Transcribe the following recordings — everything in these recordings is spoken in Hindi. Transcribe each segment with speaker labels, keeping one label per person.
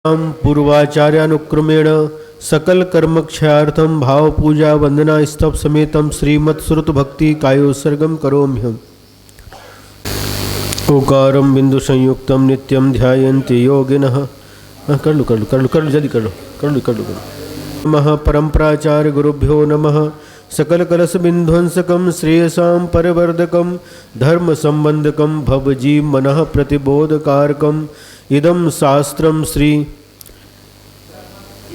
Speaker 1: पूर्वाचार्यानुक्रमेण सकल कर्मक्षयार्थम भाव पूजा वंदना स्तव समेतम श्रीमत्श्रुत भक्ति कायोत्सर्गम करोम्यहम्। ओकारम बिंदु संयुक्तम नित्यम ध्यायन्ति योगिनः। कर लो जल्दी कर लो। नमः परम्पराचार्य गुरुभ्यो नमः। सकल कलश बिंध्वंसकम श्रेयसां परिवर्धकम धर्म संबंधकम भवजी मनः प्रतिबोधकारकम इदम शास्त्रम श्री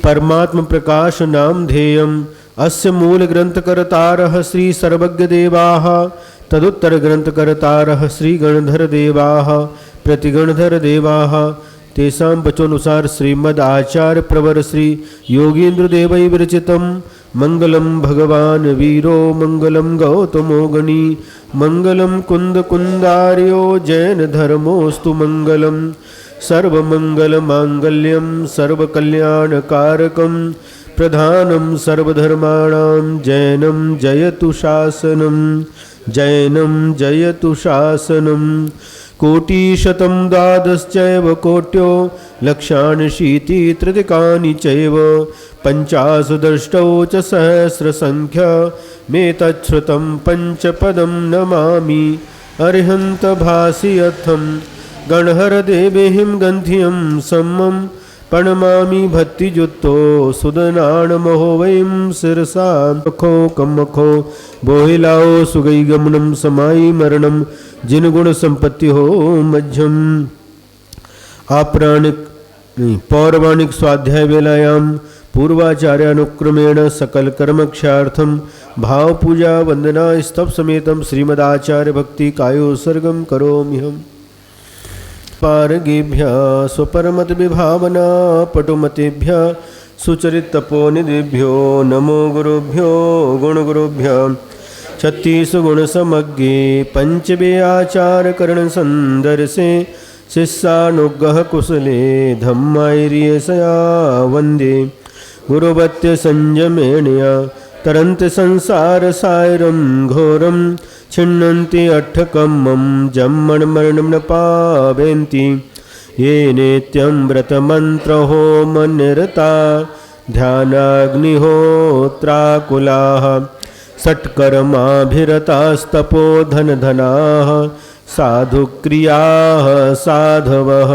Speaker 1: परमात्म प्रकाश नामधेयम अस्य मूल ग्रंथकर्तारः श्री सर्वज्ञ देवाः तदुत्तर ग्रंथकर्तारः श्री गणधर देवाः प्रतिगणधर देवाः तेषां वचोनुसार श्रीमद् आचार्य प्रवर श्री योगीन्द्र देवै विरचितं मंगलम भगवान वीरो मंगलम गौतमो गणी मंगलम कुंद कुंदार्यो जैन धर्मोस्तु मंगलम सर्वमंगल मांगल्यम सर्वकल्याणकारकम प्रधानम सर्वधर्माणां जैनम जयतु शासनम कोटिशतं द्वादश्चैव कोट्यो लक्षाणशीति तृतीकानि चैव पञ्चाशदष्टौ च सहस्रसंख्या मेतच्छ्रुतं पञ्चपदं नमामि अर्हन्त भासियथं गणहर देवेहिं गन्धियं सम्मं प्रणमामि भक्तियुक्तो सुदनाणमहो वयं शिरसा मखो कमखो बोहिलाओ सुगई गमनम समाई मरणम जिन गुण संपत्ति हो मध्यम। पौराणिक स्वाध्याय वेलायाम पूर्वाचार्यानुक्रमेण सकल कर्मक्षार्थम भाव पूजा वंदना स्तव समेतम श्रीमदाचार्य भक्ति कायोत्सर्गम करोम्यहम्। पारगेभ्यः स्वपरमत विभावना पटुमतेभ्यः सुचरितपोनिधिभ्यो नमो गुरुभ्यो गुणगुरुभ्यः। 36 गुण समज्ञे पंचवे आचार करण संदर्शे शिष्यानुग्रह कुशले धम्मायर्यसया वंदे गुरुवत्य संयमेणया तरन्त संसार सायरं घोरं छिन्नन्ति अट्ठकम्मं जम्मन् मरणं न पावयन्ति ये नित्यं व्रतमन्त्रहोमनिरता ध्यानाग्निहोत्राकुलाः षट्कर्माभिरतास्तपोधनधनाः साधुक्रियाः साधवः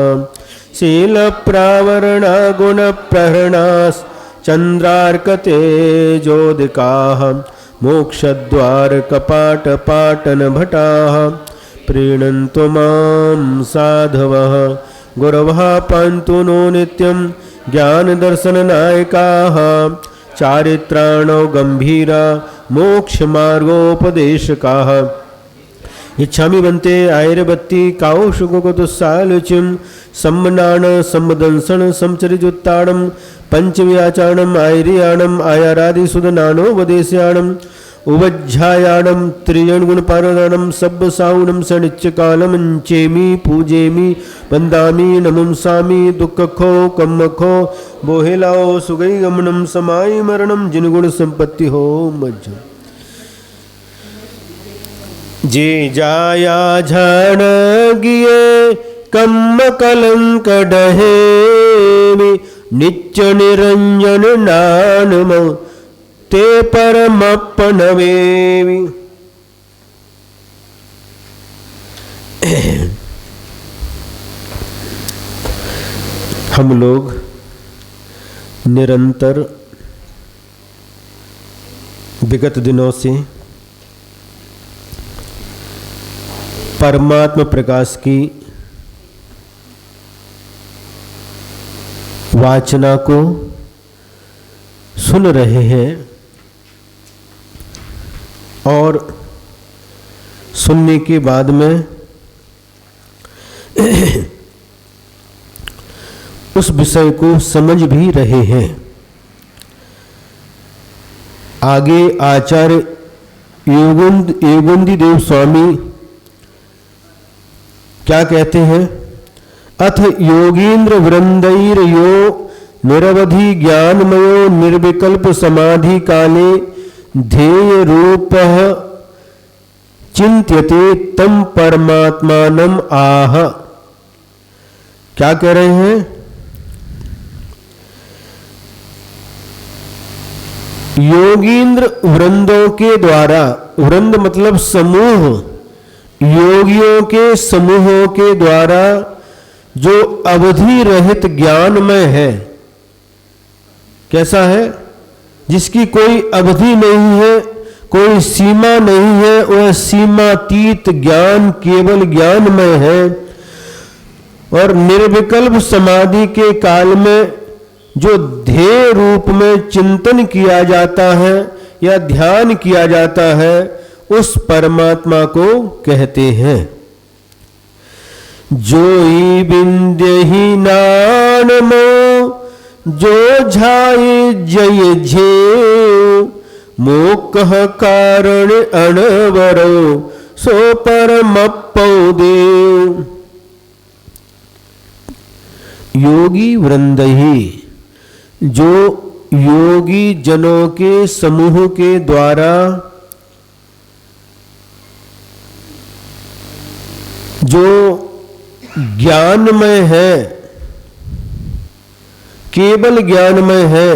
Speaker 1: शीलप्रावरणा गुणप्रहरणाश्चन्द्रार्कतेजोदिकाः मोक्षद्वारकपाटपाटनभटाः प्रीणन्तु मां साधवः गुरवः पान्तु नो नित्यं ज्ञानदर्शननायकाः चारित्राणो गंभीरा मोक्षमार्गोपदेशकाः इच्छामि बन्ते आयरबत्ति काउशुकुतुस्सालुचिं सम्मनान सम्मदंसन समचरिजुत्ताणं पंचव्याचारणम् आयर्याणम् आयारादिसुदनानोपदेश्याणम् उवज्झायाणं त्रियणगुणपारायणं सब्बसाउनं सनित्यकालमञ्चेमि पूजेमि वन्दामि नमंसामि दुःखखो कम्मखो बोहिलाओ सुगई गमनं समाई मरणं जिनगुण संपत्ति हो मज्जम। जे जाया झण गिये कम्म कलंक डहेमि नित्य निरंजन नानम ते परमप्पनवेमि। हम लोग निरंतर विगत दिनों से परमात्म प्रकाश की वाचना को सुन रहे हैं और सुनने के बाद में उस विषय को समझ भी रहे हैं। आगे आचार्य योगेंद्र देव स्वामी क्या कहते हैं? अथ योगीन्द्र वृंदैर यो निरवधि ज्ञानमयो निर्विकल्प समाधि काले ध्येय रूपः चिंत्यते तम परमात्मानम आह। क्या कह रहे हैं? योगींद्र वृंदों के द्वारा, वृंद मतलब समूह, योगियों के समूहों के द्वारा जो अवधि रहित ज्ञानमय है, कैसा है? जिसकी कोई अवधि नहीं है, कोई सीमा नहीं है, वह सीमातीत ज्ञान केवल ज्ञानमय है। और निर्विकल्प समाधि के काल में जो ध्येय रूप में चिंतन किया जाता है या ध्यान किया जाता है, उस परमात्मा को कहते हैं। जोई बिंद्य ही नानमो जो झाये जय झे, मोकह कारण अणवरो सो परमप्पौ देव। योगी वृंद ही, जो योगी जनों के समूह के द्वारा जो ज्ञानमय है, केवल ज्ञानमय है,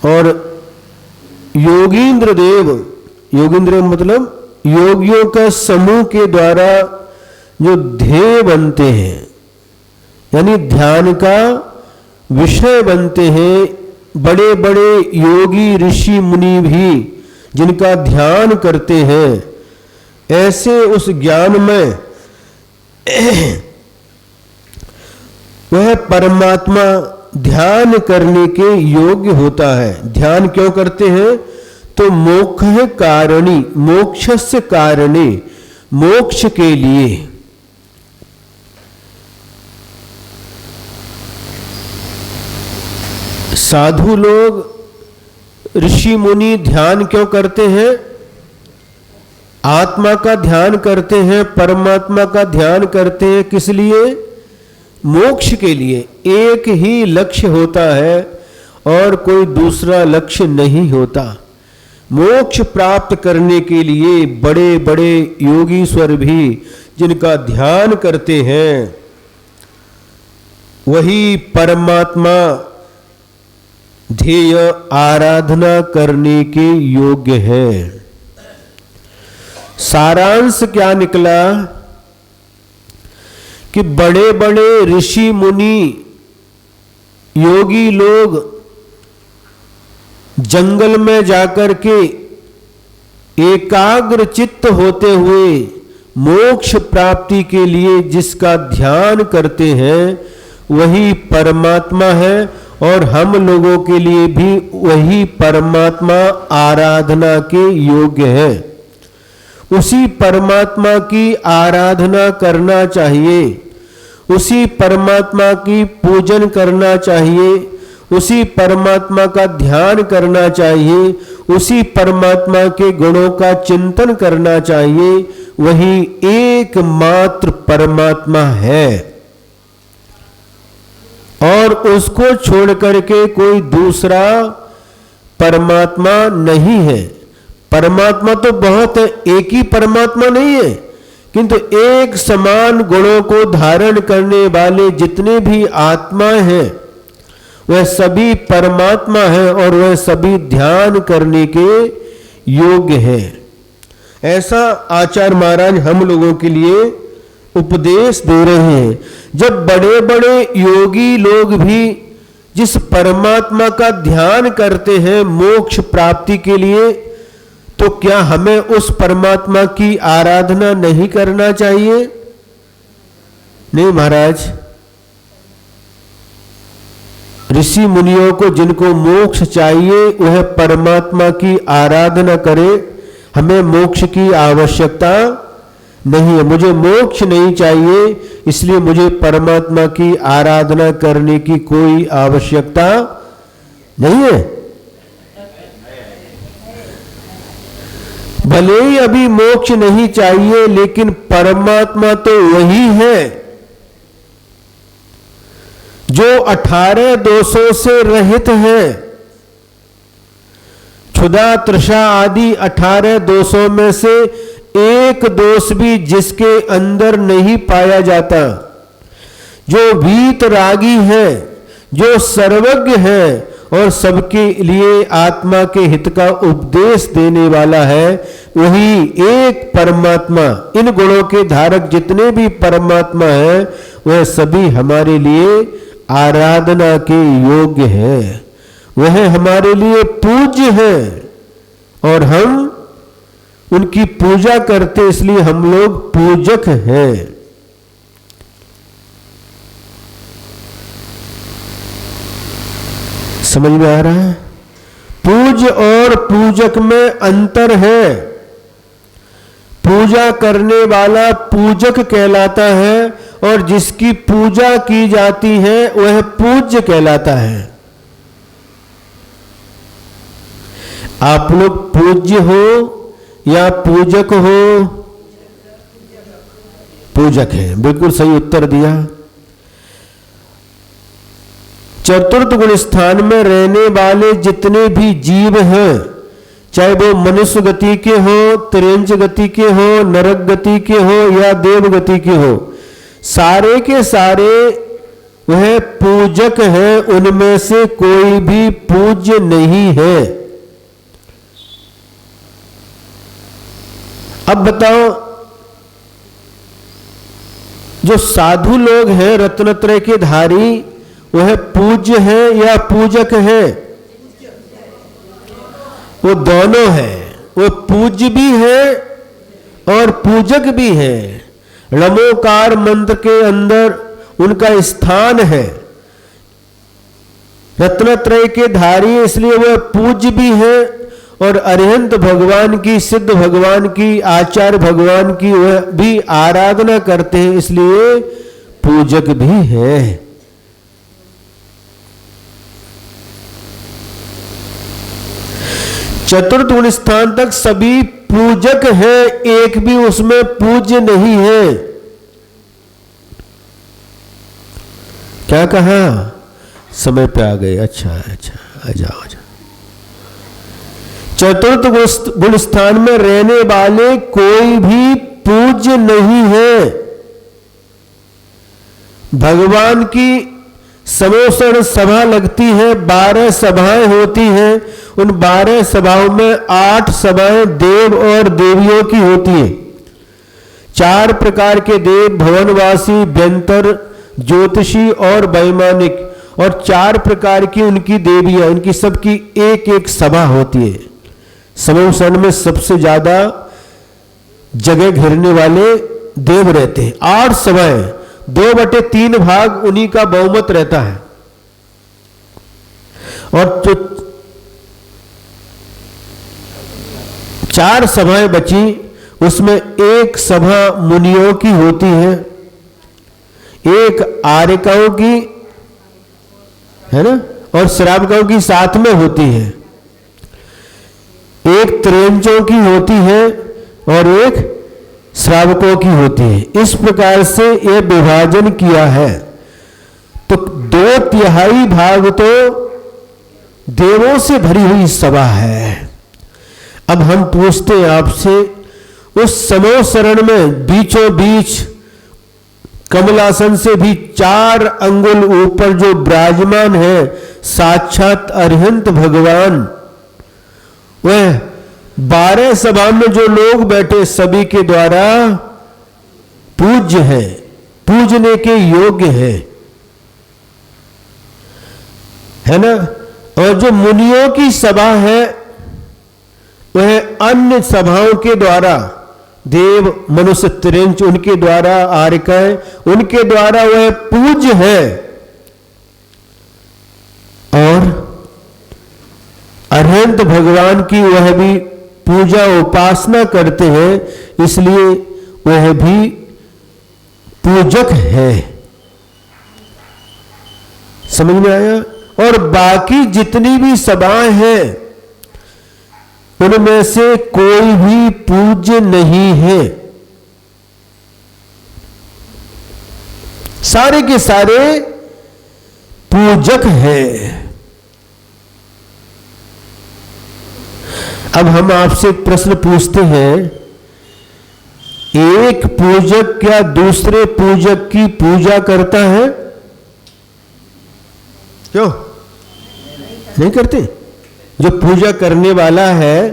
Speaker 1: और योगींद्र देव, योगींद्र मतलब योगियों का समूह के द्वारा जो ध्येय बनते हैं, यानी ध्यान का विषय बनते हैं, बड़े बड़े योगी ऋषि मुनि भी जिनका ध्यान करते हैं, ऐसे उस ज्ञान में वह परमात्मा ध्यान करने के योग्य होता है। ध्यान क्यों करते हैं? तो मोक्ष कारणी, मोक्षस्य कारणे, मोक्ष के लिए। साधु लोग, ऋषि मुनि ध्यान क्यों करते हैं? आत्मा का ध्यान करते हैं, परमात्मा का ध्यान करते हैं। किस लिए? मोक्ष के लिए। एक ही लक्ष्य होता है और कोई दूसरा लक्ष्य नहीं होता। मोक्ष प्राप्त करने के लिए बड़े बड़े योगीश्वर भी जिनका ध्यान करते हैं, वही परमात्मा ध्येय आराधना करने के योग्य है। सारांश क्या निकला कि बड़े बड़े ऋषि मुनि योगी लोग जंगल में जाकर के एकाग्र चित्त होते हुए मोक्ष प्राप्ति के लिए जिसका ध्यान करते हैं, वही परमात्मा है। और हम लोगों के लिए भी वही परमात्मा आराधना के योग्य है। उसी परमात्मा की आराधना करना चाहिए, उसी परमात्मा की पूजन करना चाहिए, उसी परमात्मा का ध्यान करना चाहिए, उसी परमात्मा के गुणों का चिंतन करना चाहिए। वही एकमात्र परमात्मा है और उसको छोड़ करके कोई दूसरा परमात्मा नहीं है। परमात्मा तो बहुत है, एक ही परमात्मा नहीं है, किंतु एक समान गुणों को धारण करने वाले जितने भी आत्माएं हैं, वह सभी परमात्मा है और वह सभी ध्यान करने के योग्य है। ऐसा आचार्य महाराज हम लोगों के लिए उपदेश दे रहे हैं। जब बड़े बड़े योगी लोग भी जिस परमात्मा का ध्यान करते हैं मोक्ष प्राप्ति के लिए, तो क्या हमें उस परमात्मा की आराधना नहीं करना चाहिए? नहीं महाराज, ऋषि मुनियों को जिनको मोक्ष चाहिए वह परमात्मा की आराधना करे। हमें मोक्ष की आवश्यकता नहीं है, मुझे मोक्ष नहीं चाहिए, इसलिए मुझे परमात्मा की आराधना करने की कोई आवश्यकता नहीं है। भले ही अभी मोक्ष नहीं चाहिए, लेकिन परमात्मा तो वही है जो 18 दोषों से रहित है। क्षुधा, तृषा आदि 18 दोषों में से एक दोष भी जिसके अंदर नहीं पाया जाता, जो वीतरागी है, जो सर्वज्ञ है और सबके लिए आत्मा के हित का उपदेश देने वाला है, वही एक परमात्मा। इन गुणों के धारक जितने भी परमात्मा हैं वह सभी हमारे लिए आराधना के योग्य हैं, वह हमारे लिए पूज्य हैं और हम उनकी पूजा करते, इसलिए हम लोग पूजक हैं। समझ में आ रहा है? पूज्य और पूजक में अंतर है। पूजा करने वाला पूजक कहलाता है और जिसकी पूजा की जाती है वह पूज्य कहलाता है। आप लोग पूज्य हो या पूजक हो? पूजक है, बिल्कुल सही उत्तर दिया। चतुर्थ गुण स्थान में रहने वाले जितने भी जीव हैं, चाहे वो मनुष्य गति के हो, त्रिंच गति के हो, नरक गति के हो या देव गति के हो, सारे के सारे वह पूजक हैं, उनमें से कोई भी पूज्य नहीं है। अब बताओ, जो साधु लोग हैं रत्नत्रय के धारी, वह पूज्य है या पूजक है? वो दोनों है, वो पूज्य भी है और पूजक भी है। रमोकार मंत्र के अंदर उनका स्थान है। रत्नत्रय के धारी इसलिए वह पूज्य भी है और अरिहंत भगवान की, सिद्ध भगवान की, आचार्य भगवान की वह भी आराधना करते हैं, इसलिए पूजक भी है। चतुर्थ गुण स्थान तक सभी पूजक है, एक भी उसमें पूज्य नहीं है। क्या कहा? समय पे आ गए। अच्छा, आ जाओ। चतुर्थ गुण स्थान में रहने वाले कोई भी पूज्य नहीं है। भगवान की समोसण सभा लगती है, 12 सभाएं होती हैं। उन 12 सभाओं में 8 सभाएं देव और देवियों की होती है। 4 प्रकार के देव, भवनवासी, व्यंतर, ज्योतिषी और वैमानिक, और 4 प्रकार की उनकी देवियां, इनकी सबकी एक एक सभा होती है। समोसण में सबसे ज्यादा जगह घेरने वाले देव रहते हैं। 8 सभाएं, 2/3 भाग उन्हीं का बहुमत रहता है। और जो 4 सभाएं बची, उसमें एक सभा मुनियों की होती है, एक आर्यकाओं की है ना, और श्रावकों की साथ में होती है, एक त्रियंचों की होती है और एक श्रावकों की होती है। इस प्रकार से यह विभाजन किया है। तो 2/3 भाग तो देवों से भरी हुई सभा है। अब हम पूछते हैं आपसे, उस समोसरण में बीचों बीच कमलासन से भी 4 अंगुल ऊपर जो विराजमान है साक्षात अरिहंत भगवान, वह 12 सभा में जो लोग बैठे सभी के द्वारा पूज्य है, पूजने के योग्य है ना। और जो मुनियों की सभा है वह अन्य सभाओं के द्वारा, देव, मनुष्य, त्रिंच, उनके द्वारा, आर्यकाएं, उनके द्वारा वह पूज्य है। और अरिहंत भगवान की वह भी पूजा उपासना करते हैं, इसलिए वह भी पूजक है। समझ में आया? और बाकी जितनी भी सभाएं हैं उनमें से कोई भी पूज्य नहीं है। सारे के सारे पूजक हैं। अब हम आपसे एक प्रश्न पूछते हैं, एक पूजक क्या दूसरे पूजक की पूजा करता है? क्यों? नहीं करते। जो पूजा करने वाला है,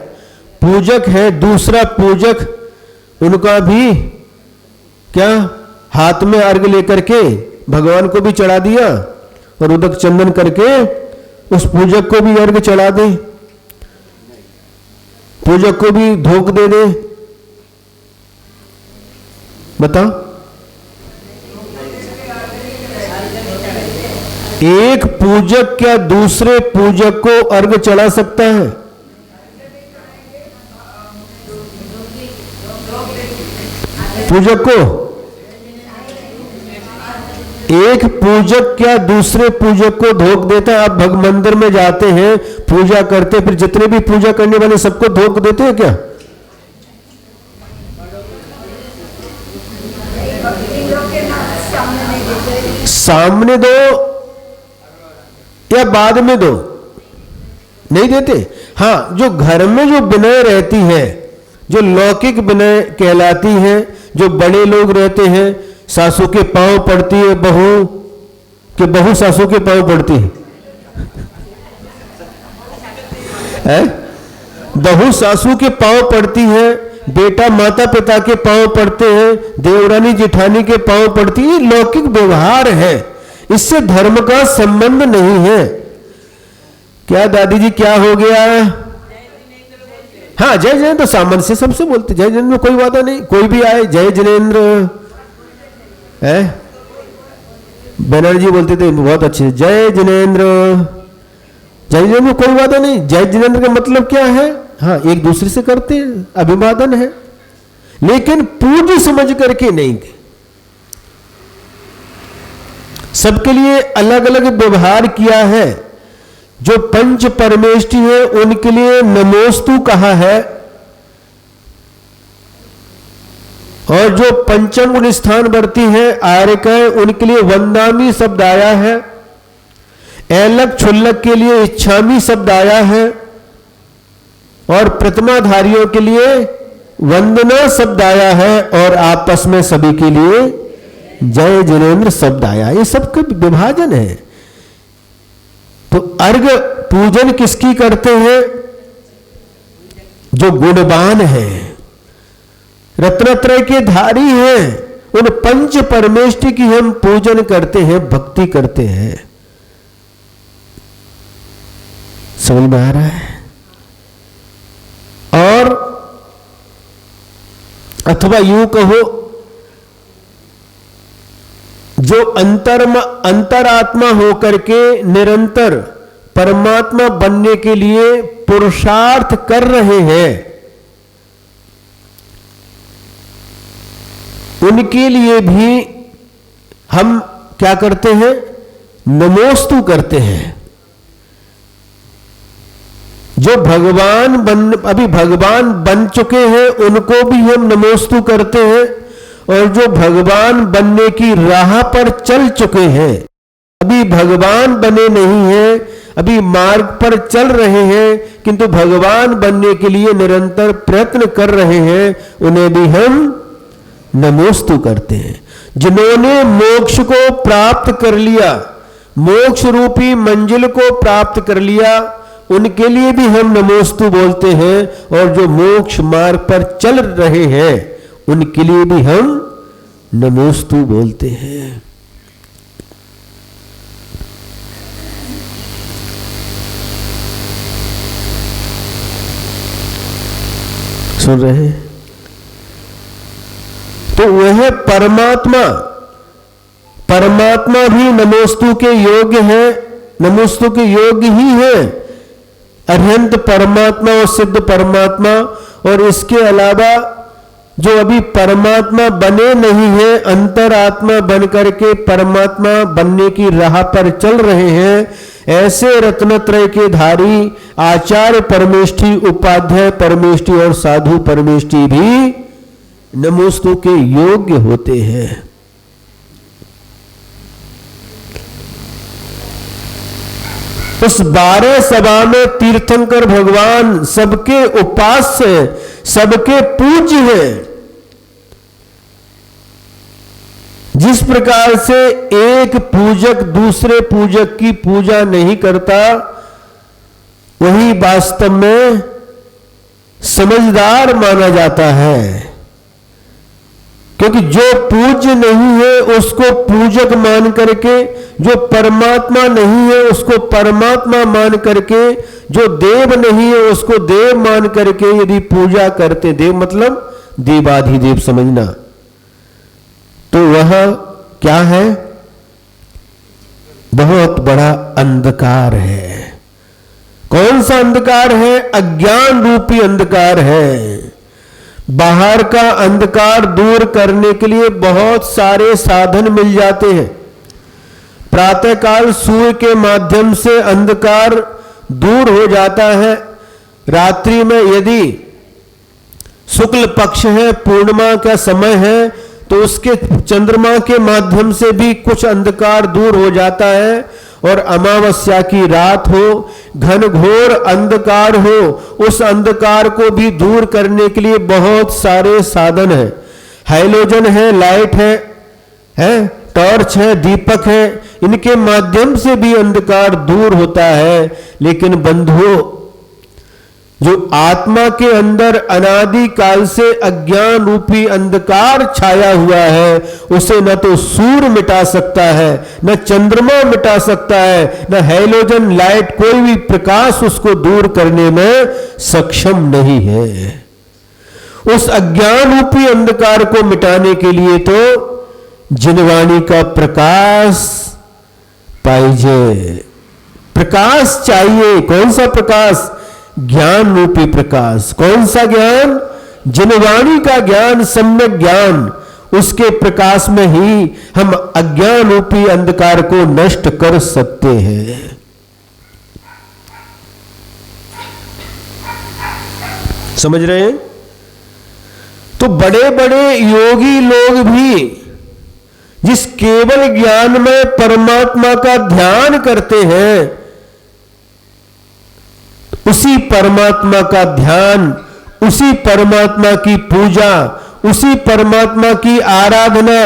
Speaker 1: पूजक है, दूसरा पूजक, उनका भी क्या हाथ में अर्घ लेकर के भगवान को भी चढ़ा दिया और उदक चंदन करके उस पूजक को भी अर्घ चढ़ा दे, पूजक को भी धोख दे दे। बताओ, एक पूजक क्या दूसरे पूजक को अर्घ चढ़ा सकता है? पूजक को, एक पूजक क्या दूसरे पूजक को धोख देता है? आप भग मंदिर में जाते हैं, पूजा करते, फिर जितने भी पूजा करने वाले सबको धोख देते हैं क्या? सामने दो या बाद में दो, नहीं देते। हाँ, जो घर में जो विनय रहती है, जो लौकिक विनय कहलाती है, जो बड़े लोग रहते हैं, सासू के पांव पड़ती है बहू, कि बहू सासू के पांव पड़ती है? बहू सासू के पांव पड़ती है, बेटा माता पिता के पांव पड़ते हैं, देवरानी जेठानी के पांव पड़ती है। लौकिक व्यवहार है, इससे धर्म का संबंध नहीं है। क्या दादी जी क्या हो गया? हाँ, जय जिनेंद्र सामान्य से सबसे बोलते, जय जिनेंद्र में कोई वादा नहीं, कोई भी आए जय जिनेंद्र है। बनर्जी बोलते थे बहुत अच्छे, जय जिनेंद्र, जय जिनेंद्र में कोई वादा नहीं। जय जिनेंद्र का मतलब क्या है? हाँ, एक दूसरे से करते हैं, अभिवादन है, लेकिन पूज्य समझ करके नहीं। सबके लिए अलग अलग व्यवहार किया है। जो पंच परमेष्टि है उनके लिए नमोस्तु कहा है, और जो पंचम गुण स्थान वर्ती है आर्यक है, उनके लिए वंदामी शब्द आया है। ऐलक छुल्लक के लिए इच्छामी शब्द आया है, और प्रतिमाधारियों के लिए वंदना शब्द आया है, और आपस में सभी के लिए जय जिनेंद्र शब्द आया। ये सबका विभाजन है। तो अर्घ पूजन किसकी करते हैं? जो गुणवान है, रत्नत्रय के धारी हैं, उन पंच परमेष्टि की हम पूजन करते हैं, भक्ति करते हैं। समझ में आ रहा है? और अथवा यूं कहो, जो अंतरात्मा होकर के निरंतर परमात्मा बनने के लिए पुरुषार्थ कर रहे हैं, उनके लिए भी हम क्या करते हैं? नमोस्तु करते हैं। जो अभी भगवान बन चुके हैं उनको भी हम नमोस्तु करते हैं, और जो भगवान बनने की राह पर चल चुके हैं, अभी भगवान बने नहीं हैं, अभी मार्ग पर चल रहे हैं, किंतु भगवान बनने के लिए निरंतर प्रयत्न कर रहे हैं, उन्हें भी हम नमोस्तु करते हैं। जिन्होंने मोक्ष को प्राप्त कर लिया, मोक्ष रूपी मंजिल को प्राप्त कर लिया, उनके लिए भी हम नमोस्तु बोलते हैं, और जो मोक्ष मार्ग पर चल रहे हैं उनके लिए भी हम नमोस्तु बोलते हैं। सुन रहे हैं? तो वह परमात्मा भी नमोस्तु के योग्य है, नमोस्तु के योग्य ही है। अरहंत परमात्मा और सिद्ध परमात्मा, और इसके अलावा जो अभी परमात्मा बने नहीं है, अंतरात्मा बन करके परमात्मा बनने की राह पर चल रहे हैं, ऐसे रत्नत्रय के धारी आचार्य परमेष्टि, उपाध्याय परमेष्टि और साधु परमेष्टि भी नमोस्तु के योग्य होते हैं। उस 12 सभा में तीर्थंकर भगवान सबके उपास्य, सबके पूज्य हैं। जिस प्रकार से एक पूजक दूसरे पूजक की पूजा नहीं करता, वही वास्तव में समझदार माना जाता है। क्योंकि जो पूज्य नहीं है उसको पूजक मान करके, जो परमात्मा नहीं है उसको परमात्मा मान करके, जो देव नहीं है उसको देव मान करके यदि पूजा करते, देव मतलब देवाधिदेव समझना, तो वह क्या है? बहुत बड़ा अंधकार है। कौन सा अंधकार है? अज्ञान रूपी अंधकार है। बाहर का अंधकार दूर करने के लिए बहुत सारे साधन मिल जाते हैं। प्रातःकाल सूर्य के माध्यम से अंधकार दूर हो जाता है। रात्रि में यदि शुक्ल पक्ष है, पूर्णिमा का समय है, तो उसके चंद्रमा के माध्यम से भी कुछ अंधकार दूर हो जाता है। और अमावस्या की रात हो, घनघोर अंधकार हो, उस अंधकार को भी दूर करने के लिए बहुत सारे साधन हैं। हैलोजन है, लाइट है, टॉर्च है, दीपक है, इनके माध्यम से भी अंधकार दूर होता है। लेकिन बंधुओं, जो आत्मा के अंदर अनादि काल से अज्ञान रूपी अंधकार छाया हुआ है, उसे न तो सूर्य मिटा सकता है, न चंद्रमा मिटा सकता है, न हैलोजन लाइट, कोई भी प्रकाश उसको दूर करने में सक्षम नहीं है। उस अज्ञान रूपी अंधकार को मिटाने के लिए तो जिनवाणी का प्रकाश पाइजे, प्रकाश चाहिए। कौन सा प्रकाश? ज्ञान रूपी प्रकाश। कौन सा ज्ञान? जिनवाणी का ज्ञान, सम्यक ज्ञान। उसके प्रकाश में ही हम अज्ञान रूपी अंधकार को नष्ट कर सकते हैं। समझ रहे हैं? तो बड़े बड़े योगी लोग भी जिस केवल ज्ञान में परमात्मा का ध्यान करते हैं, उसी परमात्मा का ध्यान, उसी परमात्मा की पूजा, उसी परमात्मा की आराधना,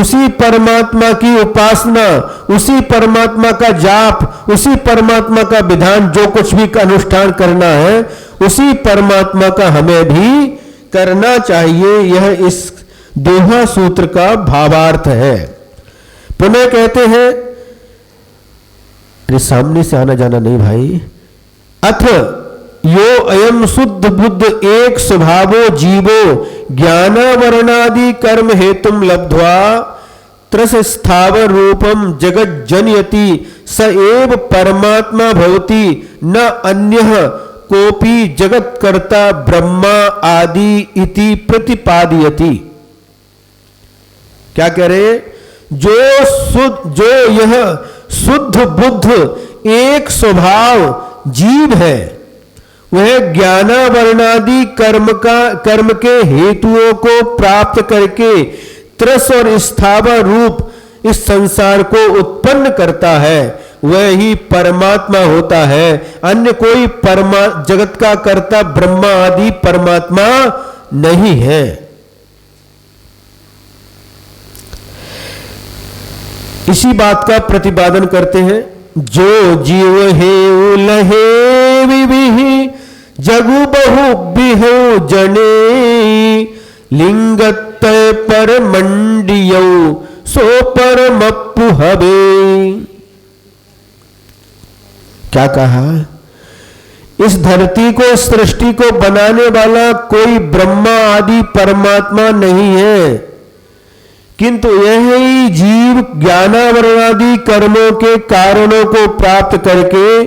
Speaker 1: उसी परमात्मा की उपासना, उसी परमात्मा का जाप, उसी परमात्मा का विधान, जो कुछ भी अनुष्ठान करना है उसी परमात्मा का हमें भी करना चाहिए। यह इस दोहा सूत्र का भावार्थ है। पुनः कहते हैं, अरे सामने से आना जाना नहीं भाई। अथ यो अयम शुद्ध बुद्ध एक स्वभावो जीवो ज्ञानावरणादि कर्म हेतुम लब्ध्वा त्रस स्थावर रूपम जगत जनयति स एव परमात्मा भवति न अन्यः कोपि जगत कर्ता ब्रह्मा आदि इति प्रतिपादयति। क्या कह रहे? जो यह शुद्ध बुद्ध एक स्वभाव जीव है, वह ज्ञानावरणादि कर्म के हेतुओं को प्राप्त करके त्रस और स्थावर रूप इस संसार को उत्पन्न करता है, वह ही परमात्मा होता है। अन्य कोई जगत का कर्ता ब्रह्मा आदि परमात्मा नहीं है। इसी बात का प्रतिपादन करते हैं। जो जीव है उलहे विविहि जगु बहु बिहु जने लिंगत पर मंडियो सो परमप्पु हवे। क्या कहा? इस धरती को, इस सृष्टि को बनाने वाला कोई ब्रह्मा आदि परमात्मा नहीं है, किंतु यह ही जीव ज्ञानावरणादि कर्मों के कारणों को प्राप्त करके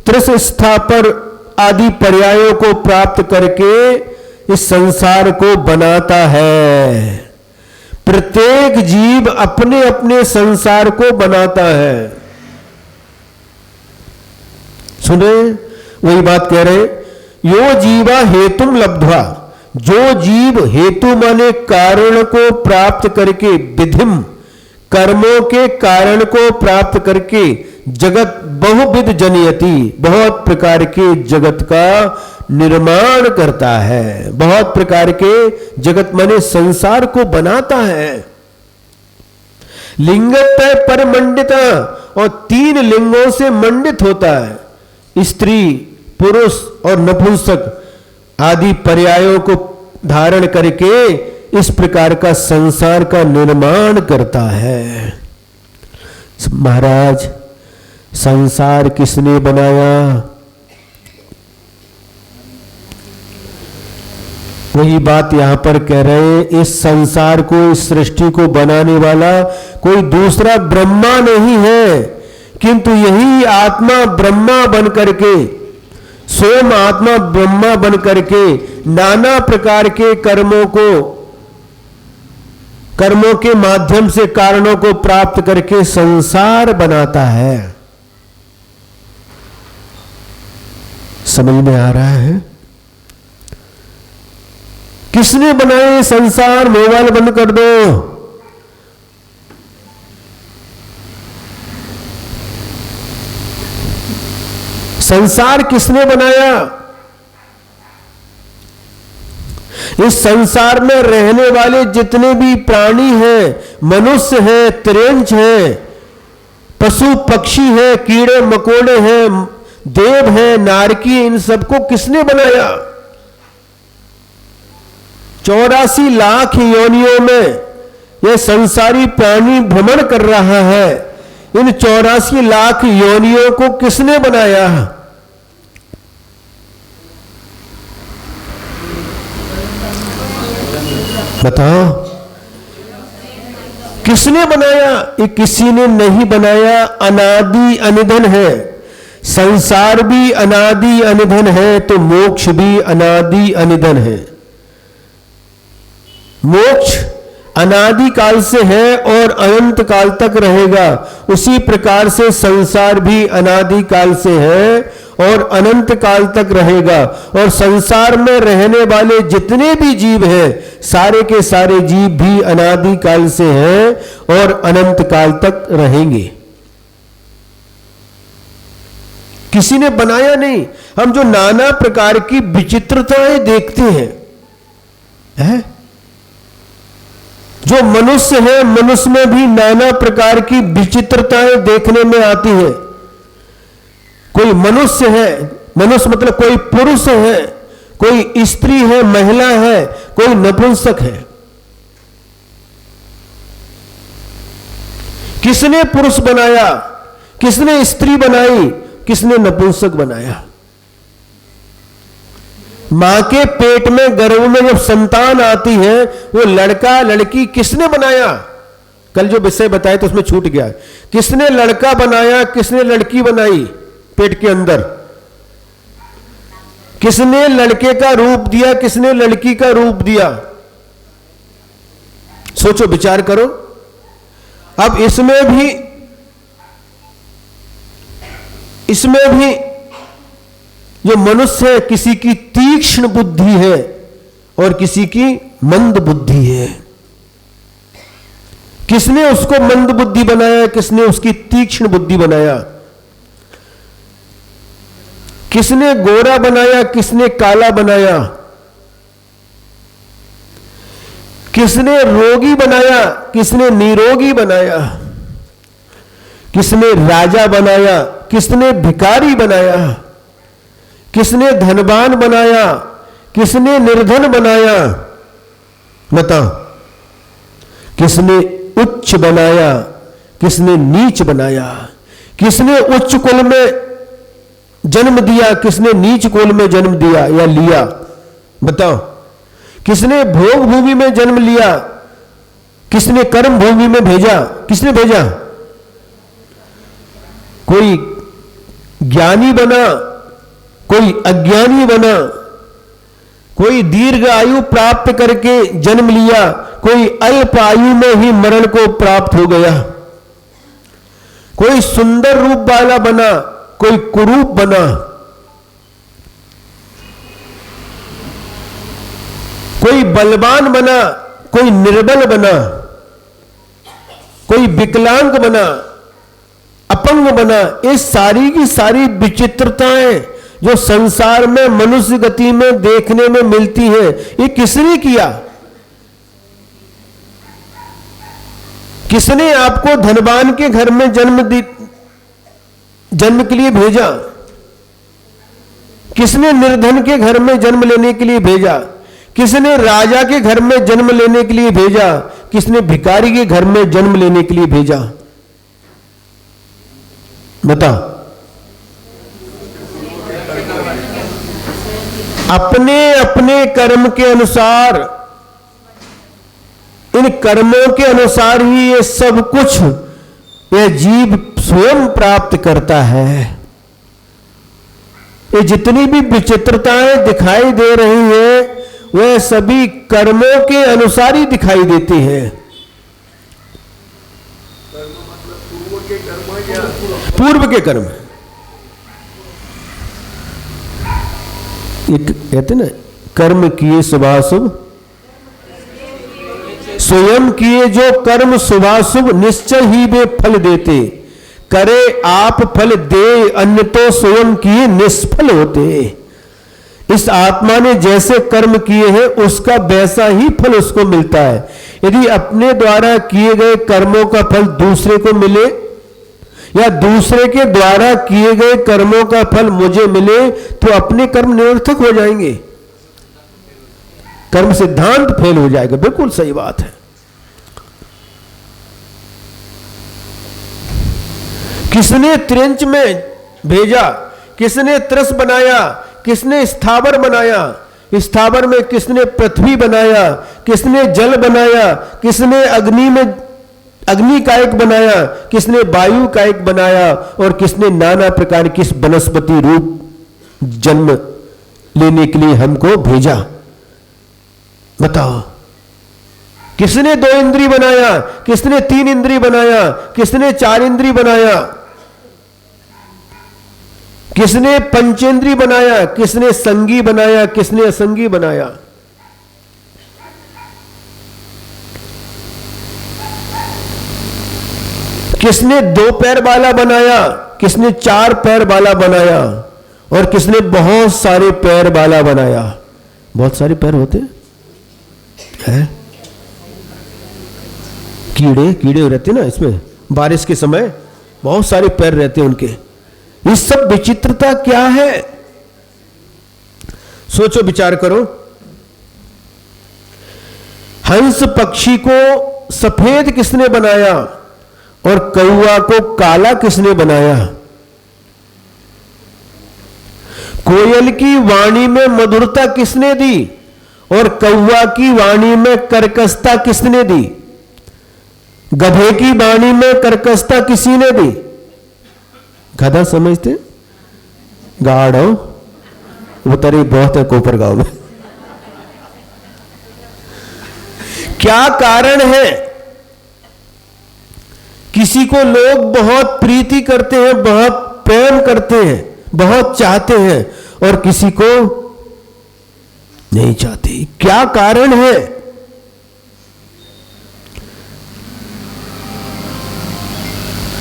Speaker 1: त्रस स्थापर आदि पर्यायों को प्राप्त करके इस संसार को बनाता है। प्रत्येक जीव अपने अपने संसार को बनाता है। सुने, वही बात कह रहे, यो जीवा हेतुम लब्ध्वा। जो जीव हेतु माने कारण को प्राप्त करके, विधिम कर्मों के कारण को प्राप्त करके जगत बहुविध जनयति, बहुत प्रकार के जगत का निर्माण करता है, बहुत प्रकार के जगत माने संसार को बनाता है। लिंगत पर मंडिता, और 3 लिंगों से मंडित होता है। स्त्री पुरुष और नपुंसक आदि पर्यायों को धारण करके इस प्रकार का संसार का निर्माण करता है। महाराज, संसार किसने बनाया? वही बात यहां पर कह रहे हैं, इस संसार को, इस सृष्टि को बनाने वाला कोई दूसरा ब्रह्मा नहीं है, किंतु यही आत्मा ब्रह्मा बन करके, स्वयं आत्मा ब्रह्मा बन करके नाना प्रकार के कर्मों के माध्यम से कारणों को प्राप्त करके संसार बनाता है। समझ में आ रहा है? किसने बनाए संसार? मोबाइल बंद कर दो। संसार किसने बनाया? इस संसार में रहने वाले जितने भी प्राणी हैं, मनुष्य हैं, त्रियंच हैं, पशु पक्षी हैं, कीड़े मकोड़े हैं, देव हैं, नारकी, इन सबको किसने बनाया? 84 लाख योनियों में यह संसारी प्राणी भ्रमण कर रहा है। इन 84 लाख योनियों को किसने बनाया? बताओ, किसने बनाया? ये किसी ने नहीं बनाया। अनादि अनिधन है, संसार भी अनादि अनिधन है, तो मोक्ष भी अनादि अनिधन है। मोक्ष अनादि काल से है और अनंत काल तक रहेगा। उसी प्रकार से संसार भी अनादि काल से है और अनंत काल तक रहेगा। और संसार में रहने वाले जितने भी जीव हैं, सारे के सारे जीव भी अनादि काल से हैं और अनंत काल तक रहेंगे। किसी ने बनाया नहीं। हम जो नाना प्रकार की विचित्रताएं देखते हैं, जो मनुष्य है, मनुष्य में भी नाना प्रकार की विचित्रताएं देखने में आती है। कोई मनुष्य है, मनुष्य मतलब कोई पुरुष है, कोई स्त्री है, महिला है, कोई नपुंसक है। किसने पुरुष बनाया? किसने स्त्री बनाई? किसने नपुंसक बनाया? मां के पेट में, गर्भ में जब संतान आती है, वो लड़का लड़की किसने बनाया? कल जो विषय बताया तो उसमें छूट गया। किसने लड़का बनाया? किसने लड़की बनाई? पेट के अंदर किसने लड़के का रूप दिया? किसने लड़की का रूप दिया? सोचो, विचार करो। अब इसमें भी जो मनुष्य है, किसी की तीक्ष्ण बुद्धि है और किसी की मंद बुद्धि है। किसने उसको मंद बुद्धि बनाया? किसने उसकी तीक्ष्ण बुद्धि बनाया? किसने गोरा बनाया? किसने काला बनाया? किसने रोगी बनाया? किसने निरोगी बनाया? किसने राजा बनाया? किसने भिखारी बनाया? किसने धनवान बनाया? किसने निर्धन बनाया? बताओ, किसने उच्च बनाया? किसने नीच बनाया? किसने उच्च कुल में जन्म दिया? किसने नीच कुल में जन्म दिया या लिया? बताओ, किसने भोग भूमि में जन्म लिया? किसने कर्म भूमि में भेजा? किसने भेजा? कोई ज्ञानी बना, कोई अज्ञानी बना, कोई दीर्घ आयु प्राप्त करके जन्म लिया, कोई अल्प आयु में ही मरण को प्राप्त हो गया। कोई सुंदर रूप वाला बना, कोई कुरूप बना। कोई बलवान बना, कोई निर्बल बना, कोई विकलांग बना, अपंग बना। ये सारी की सारी विचित्रताएं जो संसार में मनुष्य गति में देखने में मिलती है, ये किसने किया? किसने आपको धनवान के घर में जन्म के लिए भेजा? किसने निर्धन के घर में जन्म लेने के लिए भेजा? किसने राजा के घर में जन्म लेने के लिए भेजा? किसने भिखारी के घर में जन्म लेने के लिए भेजा? बता। अपने अपने कर्म के अनुसार, इन कर्मों के अनुसार ही ये सब कुछ यह जीव स्वयं प्राप्त करता है। ये जितनी भी विचित्रताएं दिखाई दे रही है वह सभी कर्मों के अनुसार ही दिखाई देती है। पूर्व के कर्म। एक कहते ना, कर्म किए शुभाशुभ, स्वयं किए जो कर्म शुभाशुभ निश्चय ही वे फल देते। करे आप फल दे, अन्य तो स्वयं किए निष्फल होते। इस आत्मा ने जैसे कर्म किए हैं उसका वैसा ही फल उसको मिलता है। यदि अपने द्वारा किए गए कर्मों का फल दूसरे को मिले या दूसरे के द्वारा किए गए कर्मों का फल मुझे मिले तो अपने कर्म निरर्थक हो जाएंगे, कर्म सिद्धांत फेल हो जाएगा। बिल्कुल सही बात है। किसने त्रिंच में भेजा? किसने त्रस बनाया? किसने स्थावर बनाया? स्थावर में किसने पृथ्वी बनाया? किसने जल बनाया? किसने अग्नि में अग्नि का एक बनाया? किसने वायु का एक बनाया? और किसने नाना प्रकार किस वनस्पति रूप जन्म लेने के लिए हमको भेजा? बताओ। किसने 2 इंद्री बनाया? किसने 3 इंद्री बनाया? किसने 4 इंद्री बनाया? किसने पंचेंद्री बनाया? किसने संगी बनाया? किसने असंगी बनाया? किसने 2 पैर वाला बनाया? किसने 4 पैर वाला बनाया? और किसने बहुत सारे पैर वाला बनाया? बहुत सारे पैर होते हैं। कीड़े रहते ना इसमें, बारिश के समय बहुत सारे पैर रहते हैं उनके। ये सब विचित्रता क्या है? सोचो, विचार करो। हंस पक्षी को सफेद किसने बनाया और कौवा को काला किसने बनाया? कोयल की वाणी में मधुरता किसने दी और कौवा की वाणी में कर्कशता किसने दी? गधे की वाणी में कर्कशता किसी ने दी? गधा समझते? गाढ़ हो वो तरी बहुत है कोपर गांव में। क्या कारण है? किसी को लोग बहुत प्रीति करते हैं, बहुत प्रेम करते हैं, बहुत चाहते हैं और किसी को नहीं चाहते। क्या कारण है?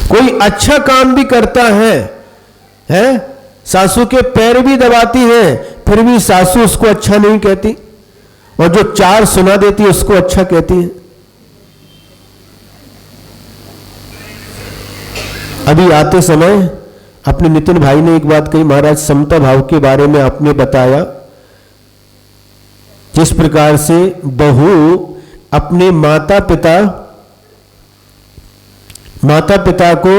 Speaker 1: कोई अच्छा काम भी करता है? सासू के पैर भी दबाती है फिर भी सासू उसको अच्छा नहीं कहती, और जो 4 सुना देती उसको अच्छा कहती है। अभी आते समय अपने नितिन भाई ने एक बात कही, महाराज समता भाव के बारे में आपने बताया, जिस प्रकार से बहू अपने माता पिता को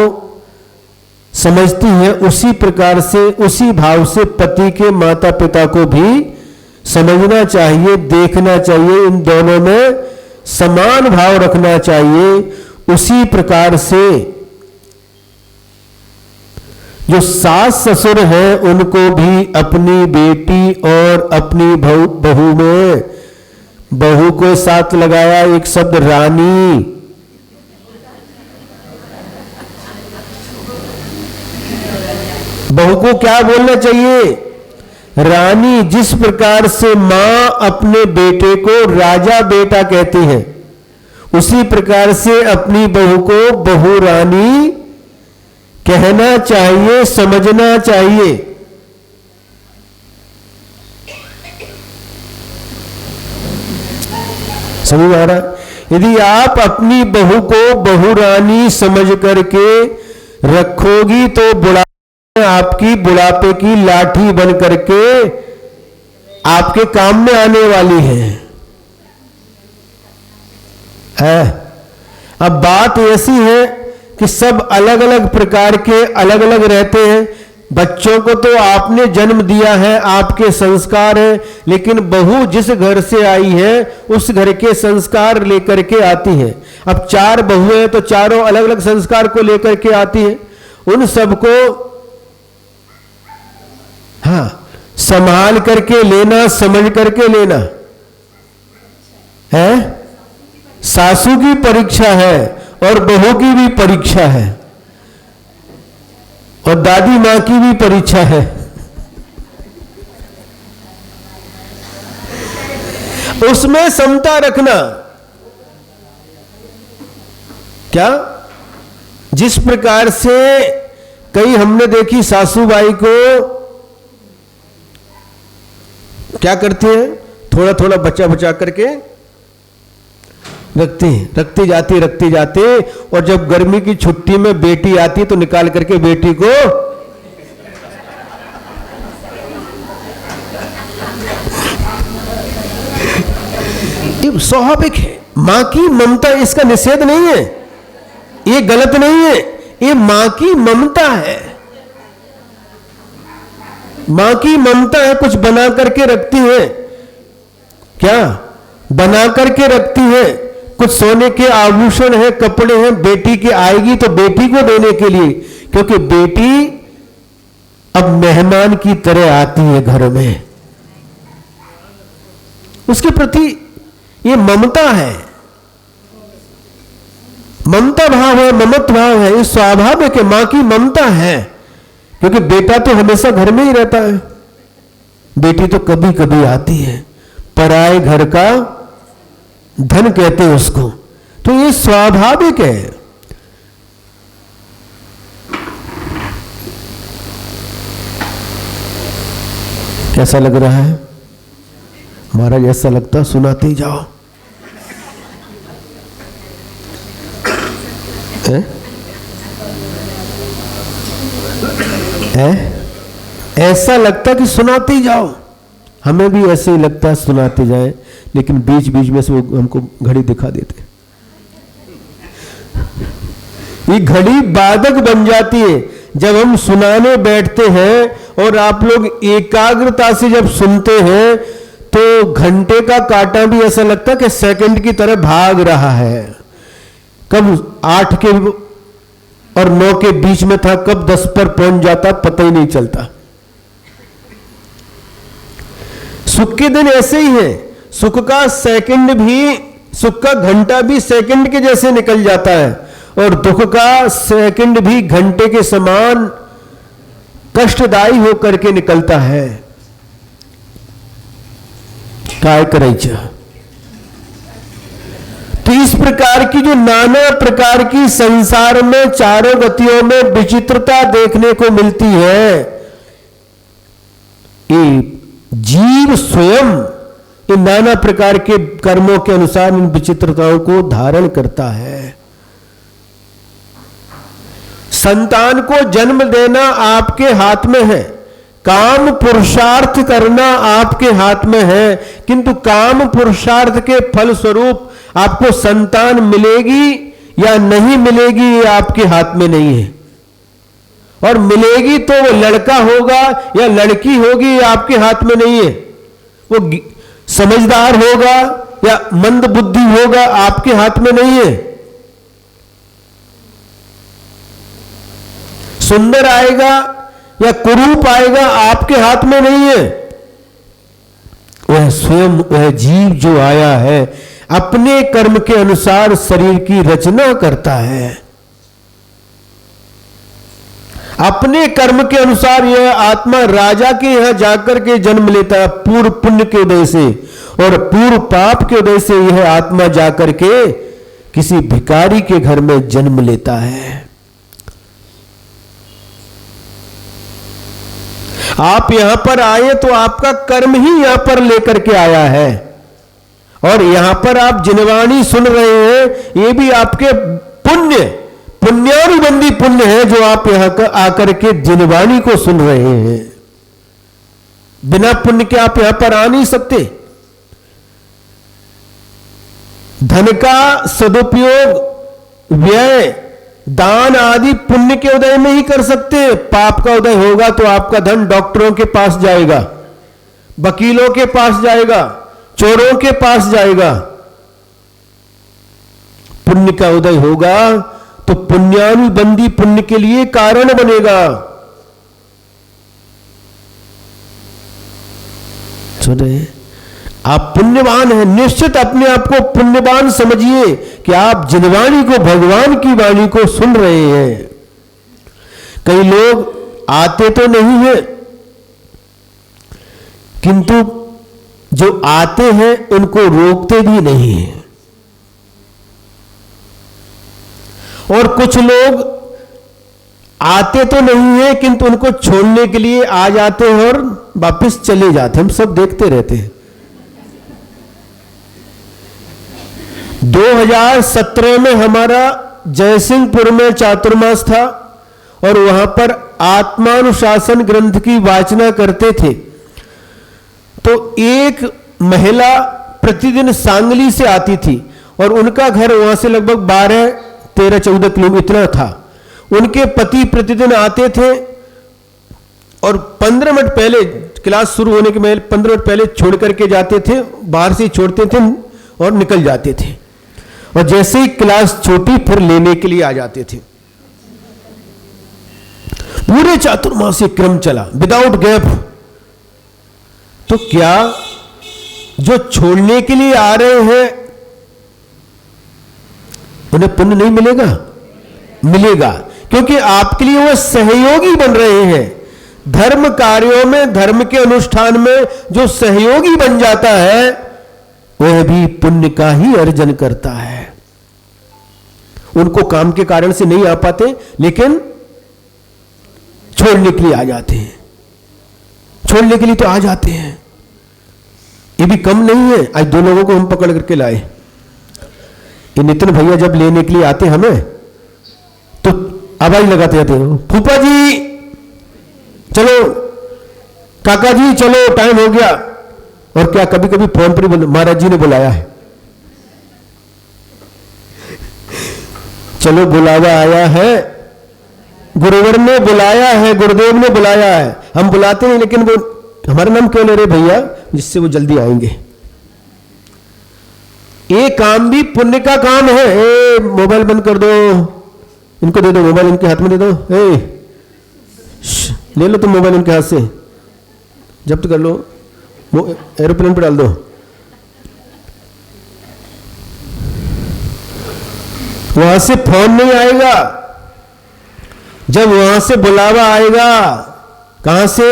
Speaker 1: समझती है उसी प्रकार से, उसी भाव से पति के माता पिता को भी समझना चाहिए, देखना चाहिए, इन दोनों में समान भाव रखना चाहिए। उसी प्रकार से जो सास ससुर हैं उनको भी अपनी बेटी और अपनी बहू में, बहू को साथ लगाया एक शब्द रानी, बहू को क्या बोलना चाहिए? रानी। जिस प्रकार से मां अपने बेटे को राजा बेटा कहती है उसी प्रकार से अपनी बहू को बहू रानी कहना चाहिए, समझना चाहिए। समझ आ रहा? यदि आप अपनी बहू को बहू रानी समझ करके रखोगी तो बुढ़ा आपकी बुढ़ापे की लाठी बन करके आपके काम में आने वाली है। अब बात ऐसी है कि सब अलग अलग प्रकार के अलग अलग रहते हैं। बच्चों को तो आपने जन्म दिया है, आपके संस्कार है, लेकिन बहू जिस घर से आई है उस घर के संस्कार लेकर के आती है। अब 4 बहुएं हैं तो चारों अलग अलग संस्कार को लेकर के आती हैं। उन सबको संभाल करके लेना, समझ करके लेना है। सासू की परीक्षा है और बहू की भी परीक्षा है और दादी मां की भी परीक्षा है। उसमें समता रखना। क्या जिस प्रकार से कई हमने देखी सासूबाई को क्या करते हैं, थोड़ा थोड़ा बचा बचा करके रखते जाते और जब गर्मी की छुट्टी में बेटी आती तो निकाल करके बेटी को ये स्वाभाविक है। मां की ममता, इसका निषेध नहीं है, ये गलत नहीं है, ये मां की ममता है। मां की ममता है, कुछ बना करके रखती है। क्या बना करके रखती है? कुछ सोने के आभूषण है, कपड़े हैं, बेटी की आएगी तो बेटी को देने के लिए, क्योंकि बेटी अब मेहमान की तरह आती है घर में। उसके प्रति ये ममता है, ममता भाव है, ममत्व भाव है, ये स्वाभाविक है। मां की ममता है, क्योंकि बेटा तो हमेशा घर में ही रहता है, बेटी तो कभी कभी आती है। पराए घर का धन कहते हैं उसको, तो ये स्वाभाविक है। कैसा लग रहा है महाराज? ऐसा लगता सुनाते ही जाओ। ऐसा लगता कि सुनाते ही जाओ। हमें भी ऐसे ही लगता है सुनाते जाएं, लेकिन बीच बीच में से वो हमको घड़ी दिखा देते। ये घड़ी बाधक बन जाती है जब हम सुनाने बैठते हैं और आप लोग एकाग्रता से जब सुनते हैं तो घंटे का कांटा भी ऐसा लगता है कि सेकंड की तरह भाग रहा है। कब 8 के और 9 के बीच में था, कब 10 पर पहुंच जाता पता ही नहीं चलता। सुख के दिन ऐसे ही है, सुख का सेकंड भी, सुख का घंटा भी सेकंड के जैसे निकल जाता है और दुख का सेकंड भी घंटे के समान कष्टदायी होकर के निकलता है। काय करायचं? तो इस प्रकार की जो नाना प्रकार की संसार में चारों गतियों में विचित्रता देखने को मिलती है, ये जीव स्वयं इन नाना प्रकार के कर्मों के अनुसार इन विचित्रताओं को धारण करता है। संतान को जन्म देना आपके हाथ में है, काम पुरुषार्थ करना आपके हाथ में है, किंतु काम पुरुषार्थ के फल स्वरूप आपको संतान मिलेगी या नहीं मिलेगी ये आपके हाथ में नहीं है। और मिलेगी तो वो लड़का होगा या लड़की होगी ये आपके हाथ में नहीं है। वो समझदार होगा या मंद बुद्धि होगा आपके हाथ में नहीं है। सुंदर आएगा या कुरूप आएगा आपके हाथ में नहीं है। वह स्वयं, वह जीव जो आया है अपने कर्म के अनुसार शरीर की रचना करता है। अपने कर्म के अनुसार यह आत्मा राजा के यहां जाकर के जन्म लेता है पूर्व पुण्य के उदय से, और पूर्व पाप के उदय से यह आत्मा जाकर के किसी भिखारी के घर में जन्म लेता है। आप यहां पर आए तो आपका कर्म ही यहां पर लेकर के आया है, और यहां पर आप जिनवाणी सुन रहे हैं ये भी आपके पुण्य पुण्यानुबंधी पुण्य है जो आप यहां का आकर के जिनवाणी को सुन रहे हैं। बिना पुण्य के आप यहां पर आ नहीं सकते। धन का सदुपयोग, व्यय, दान आदि पुण्य के उदय में ही कर सकते। पाप का उदय होगा तो आपका धन डॉक्टरों के पास जाएगा, वकीलों के पास जाएगा, चोरों के पास जाएगा। पुण्य का उदय होगा तो पुण्यानुबंधी पुण्य के लिए कारण बनेगा। सुन रहे हैं? आप पुण्यवान हैं, निश्चित अपने आप को पुण्यवान समझिए कि आप जिनवाणी को, भगवान की वाणी को सुन रहे हैं। कई लोग आते तो नहीं है, किंतु जो आते हैं उनको रोकते भी नहीं है। और कुछ लोग आते तो नहीं है किंतु उनको छोड़ने के लिए आ जाते हैं और वापस चले जाते हैं। हम सब देखते रहते हैं। 2017 में हमारा जयसिंहपुर में चातुर्मास था और वहां पर आत्मानुशासन ग्रंथ की वाचना करते थे। तो एक महिला प्रतिदिन सांगली से आती थी और उनका घर वहां से लगभग 12-13-14 किलोमीटर इतना था। उनके पति प्रतिदिन आते थे और 15 मिनट पहले, क्लास शुरू होने के पहले 15 मिनट पहले छोड़ करके जाते थे। बाहर से छोड़ते थे और निकल जाते थे, और जैसे ही क्लास छोटी फिर लेने के लिए आ जाते थे। पूरे चातुर्मासी क्रम चला विदाउट गैप। तो क्या जो छोड़ने के लिए आ रहे हैं उन्हें पुण्य नहीं मिलेगा? मिलेगा, क्योंकि आपके लिए वो सहयोगी बन रहे हैं। धर्म कार्यों में, धर्म के अनुष्ठान में जो सहयोगी बन जाता है वह भी पुण्य का ही अर्जन करता है। उनको काम के कारण से नहीं आ पाते, लेकिन छोड़ने के लिए आ जाते हैं। छोड़ने के लिए तो आ जाते हैं। ये भी कम नहीं है। आज 2 लोगों को हम पकड़ करके लाए। ये नितिन भैया जब लेने के लिए आते हमें तो आवाज लगाते जाते हैं, फूफा जी चलो, काका जी चलो, टाइम हो गया। और क्या कभी कभी फोन पर ही महाराज जी ने बुलाया है, चलो बुलावा आया है, गुरुवर ने बुलाया है, गुरुदेव ने बुलाया है। हम बुलाते नहीं, लेकिन वो हमारा नाम क्यों ले रहे भैया, जिससे वो जल्दी आएंगे। ये काम भी पुण्य का काम है। ए मोबाइल बंद कर दो, इनको दे दो मोबाइल, इनके हाथ में दे दो। ले लो तुम मोबाइल इनके हाथ से, जब्त कर लो, एरोप्लेन पर डाल दो। वहां से फोन नहीं आएगा। जब वहां से बुलावा आएगा, कहां से?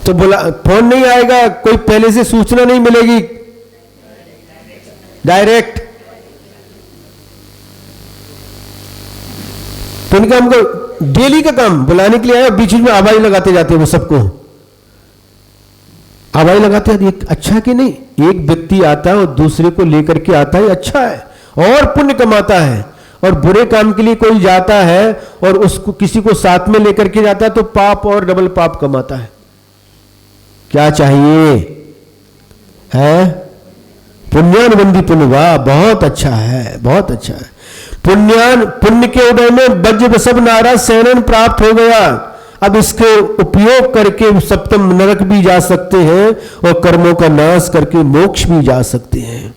Speaker 1: तो फोन नहीं आएगा, कोई पहले से सूचना नहीं मिलेगी, डायरेक्ट। तो इनका हमको डेली का काम बुलाने के लिए आया, बीच में आवाज लगाते जाते हैं। वो सबको आवाज लगाते हैं। अच्छा कि नहीं? एक व्यक्ति आता है और दूसरे को लेकर के आता है, अच्छा है और पुण्य कमाता है। और बुरे काम के लिए कोई जाता है और उसको किसी को साथ में लेकर के जाता है तो पाप और डबल पाप कमाता है। क्या चाहिए है? पुण्यानुबंधी पुण्य। वाह, बहुत अच्छा है, बहुत अच्छा है। पुण्य के उदय में वज्र वसव नारा सैनन प्राप्त हो गया। अब इसके उपयोग करके सप्तम नरक भी जा सकते हैं और कर्मों का नाश करके मोक्ष भी जा सकते हैं।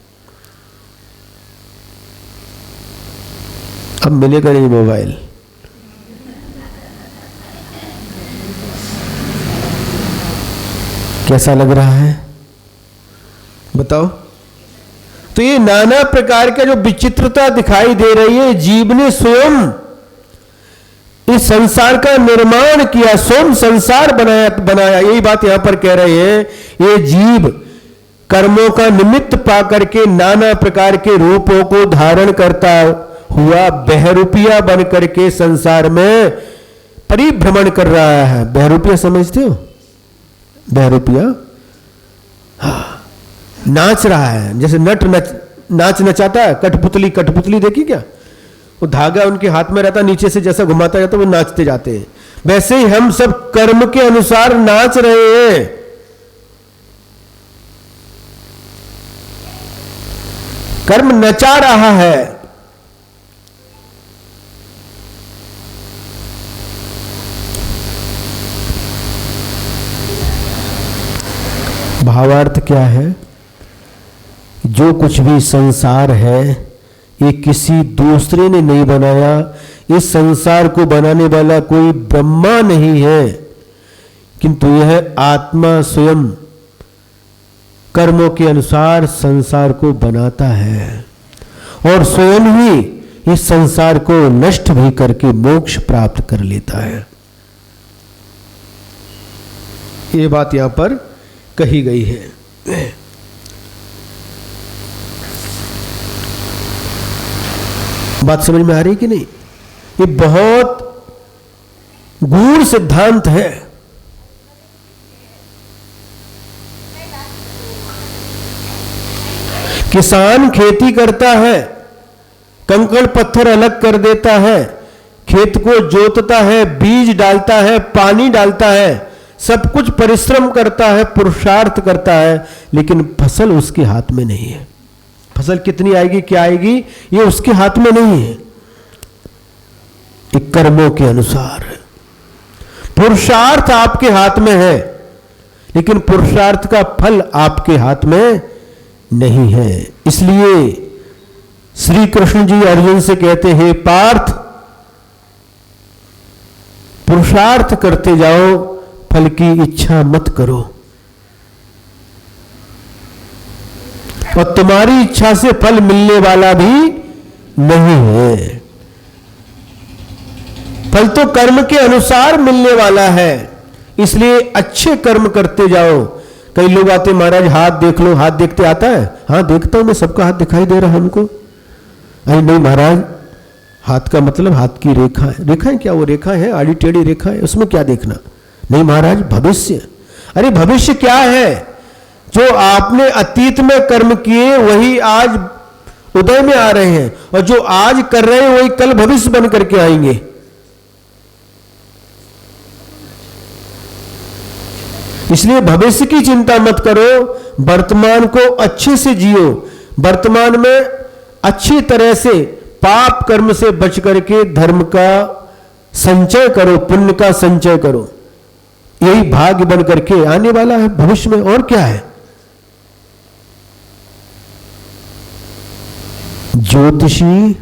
Speaker 1: अब मिलेगा नहीं मोबाइल। कैसा लग रहा है बताओ? तो ये नाना प्रकार का जो विचित्रता दिखाई दे रही है, जीव ने स्वयं इस संसार का निर्माण किया, स्वयं संसार बनाया। यही बात यहां पर कह रहे हैं। ये जीव कर्मों का निमित्त पाकर के नाना प्रकार के रूपों को धारण करता हुआ बहरूपिया बन करके संसार में परिभ्रमण कर रहा है। बहरूपिया समझते हो? बहरूपिया नाच रहा है, जैसे नाच नचाता है, कठपुतली, कठपुतली देखी क्या? वो धागा उनके हाथ में रहता, नीचे से जैसा घुमाता जाता वो नाचते जाते हैं। वैसे ही हम सब कर्म के अनुसार नाच रहे हैं। कर्म नचा रहा है। भावार्थ क्या है? जो कुछ भी संसार है ये किसी दूसरे ने नहीं बनाया। इस संसार को बनाने वाला कोई ब्रह्मा नहीं है, किंतु यह आत्मा स्वयं कर्मों के अनुसार संसार को बनाता है और स्वयं ही इस संसार को नष्ट भी करके मोक्ष प्राप्त कर लेता है। ये बात यहां पर कही गई है। बात समझ में आ रही कि नहीं? ये बहुत गूढ़ सिद्धांत है। किसान खेती करता है, कंकड़ पत्थर अलग कर देता है, खेत को जोतता है, बीज डालता है, पानी डालता है, सब कुछ परिश्रम करता है, पुरुषार्थ करता है, लेकिन फसल उसके हाथ में नहीं है। फसल कितनी आएगी, क्या आएगी, ये उसके हाथ में नहीं है। ये कर्मों के अनुसार है। पुरुषार्थ आपके हाथ में है, लेकिन पुरुषार्थ का फल आपके हाथ में नहीं है। इसलिए श्री कृष्ण जी अर्जुन से कहते हैं, पार्थ पुरुषार्थ करते जाओ, फल की इच्छा मत करो। और तुम्हारी इच्छा से फल मिलने वाला भी नहीं है। फल तो कर्म के अनुसार मिलने वाला है। इसलिए अच्छे कर्म करते जाओ। कई लोग आते, महाराज हाथ देख लो। हाथ देखते आता है? हाँ देखता हूं मैं, सबका हाथ दिखाई दे रहा है हमको। अरे नहीं महाराज, हाथ का मतलब हाथ की रेखा है। रेखा है क्या? वो रेखा है, आड़ी टेढ़ी रेखा है, उसमें क्या देखना? नहीं महाराज, भविष्य। अरे भविष्य क्या है? जो आपने अतीत में कर्म किए वही आज उदय में आ रहे हैं, और जो आज कर रहे हैं वही कल भविष्य बन करके आएंगे। इसलिए भविष्य की चिंता मत करो, वर्तमान को अच्छे से जियो। वर्तमान में अच्छी तरह से पाप कर्म से बच करके धर्म का संचय करो, पुण्य का संचय करो। यही भाग्य बन करके आने वाला है भविष्य में। और क्या है? ज्योतिषी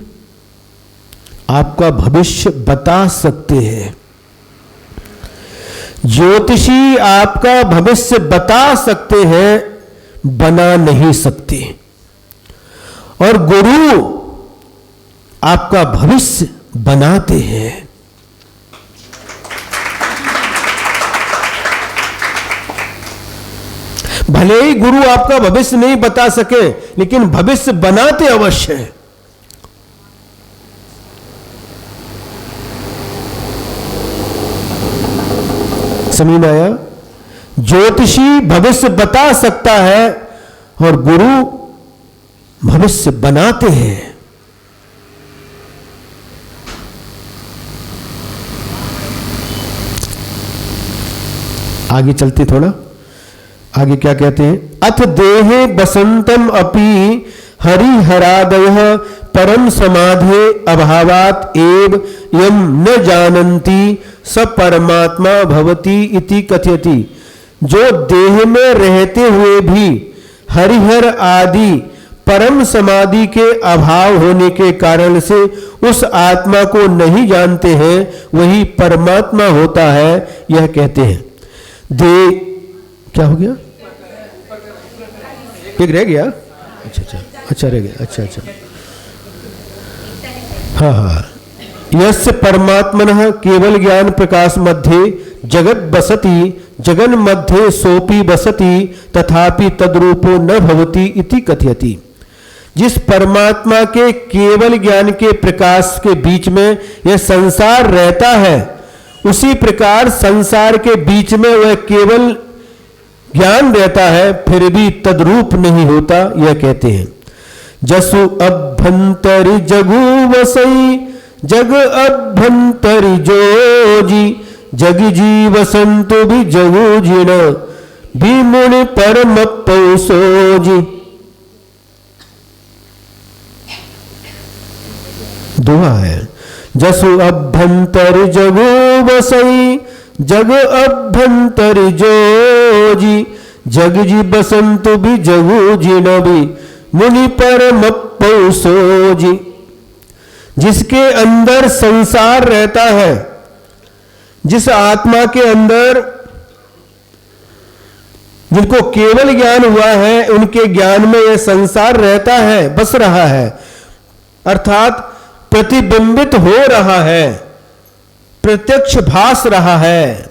Speaker 1: आपका भविष्य बता सकते हैं। ज्योतिषी आपका भविष्य बता सकते हैं, बना नहीं सकते। और गुरु आपका भविष्य बनाते हैं। भले ही गुरु आपका भविष्य नहीं बता सके, लेकिन भविष्य बनाते अवश्य है। समझ में आया? ज्योतिषी भविष्य बता सकता है और गुरु भविष्य बनाते हैं। आगे चलते थोड़ा, आगे क्या कहते हैं? अथ देहे बसंतम अपि हरिहरादयः परम समाधे अभावात एव यम न जानन्ति स परमात्मा भवति इति कथयति। जो देह में रहते हुए भी हरिहर आदि परम समाधि के अभाव होने के कारण से उस आत्मा को नहीं जानते हैं, वही परमात्मा होता है, यह कहते हैं। क्या हो गया? एक रह गया? अच्छा रह गया। अच्छा हाँ। यस्य परमात्मनः केवल ज्ञान प्रकाश मध्ये जगत बसति, जगन मध्ये सोपि बसति, तथापि तद्रूपो न भवति इति कथयति। जिस परमात्मा के केवल ज्ञान के प्रकाश के बीच में यह संसार रहता है, उसी प्रकार संसार के बीच में वह केवल ज्ञान रहता है, फिर भी तद्रूप नहीं होता, यह कहते हैं। जसु अभ्यंतरि जगु वसई, जग अभ्यंतरि जोजी, जग जीव संतु भी जगु जिण, भी मुनि परम पौसोजी। दुआ है। जसु अभ्यंतर जगु वसई, जग अभ्यंतर जोजी, जग जी बसंतु भी जगु जिण, भी मुनि परम पौसोजी। जिसके अंदर संसार रहता है, जिस आत्मा के अंदर जिनको केवल ज्ञान हुआ है, उनके ज्ञान में यह संसार रहता है, बस रहा है, अर्थात प्रतिबिंबित हो रहा है, प्रत्यक्ष भास रहा है।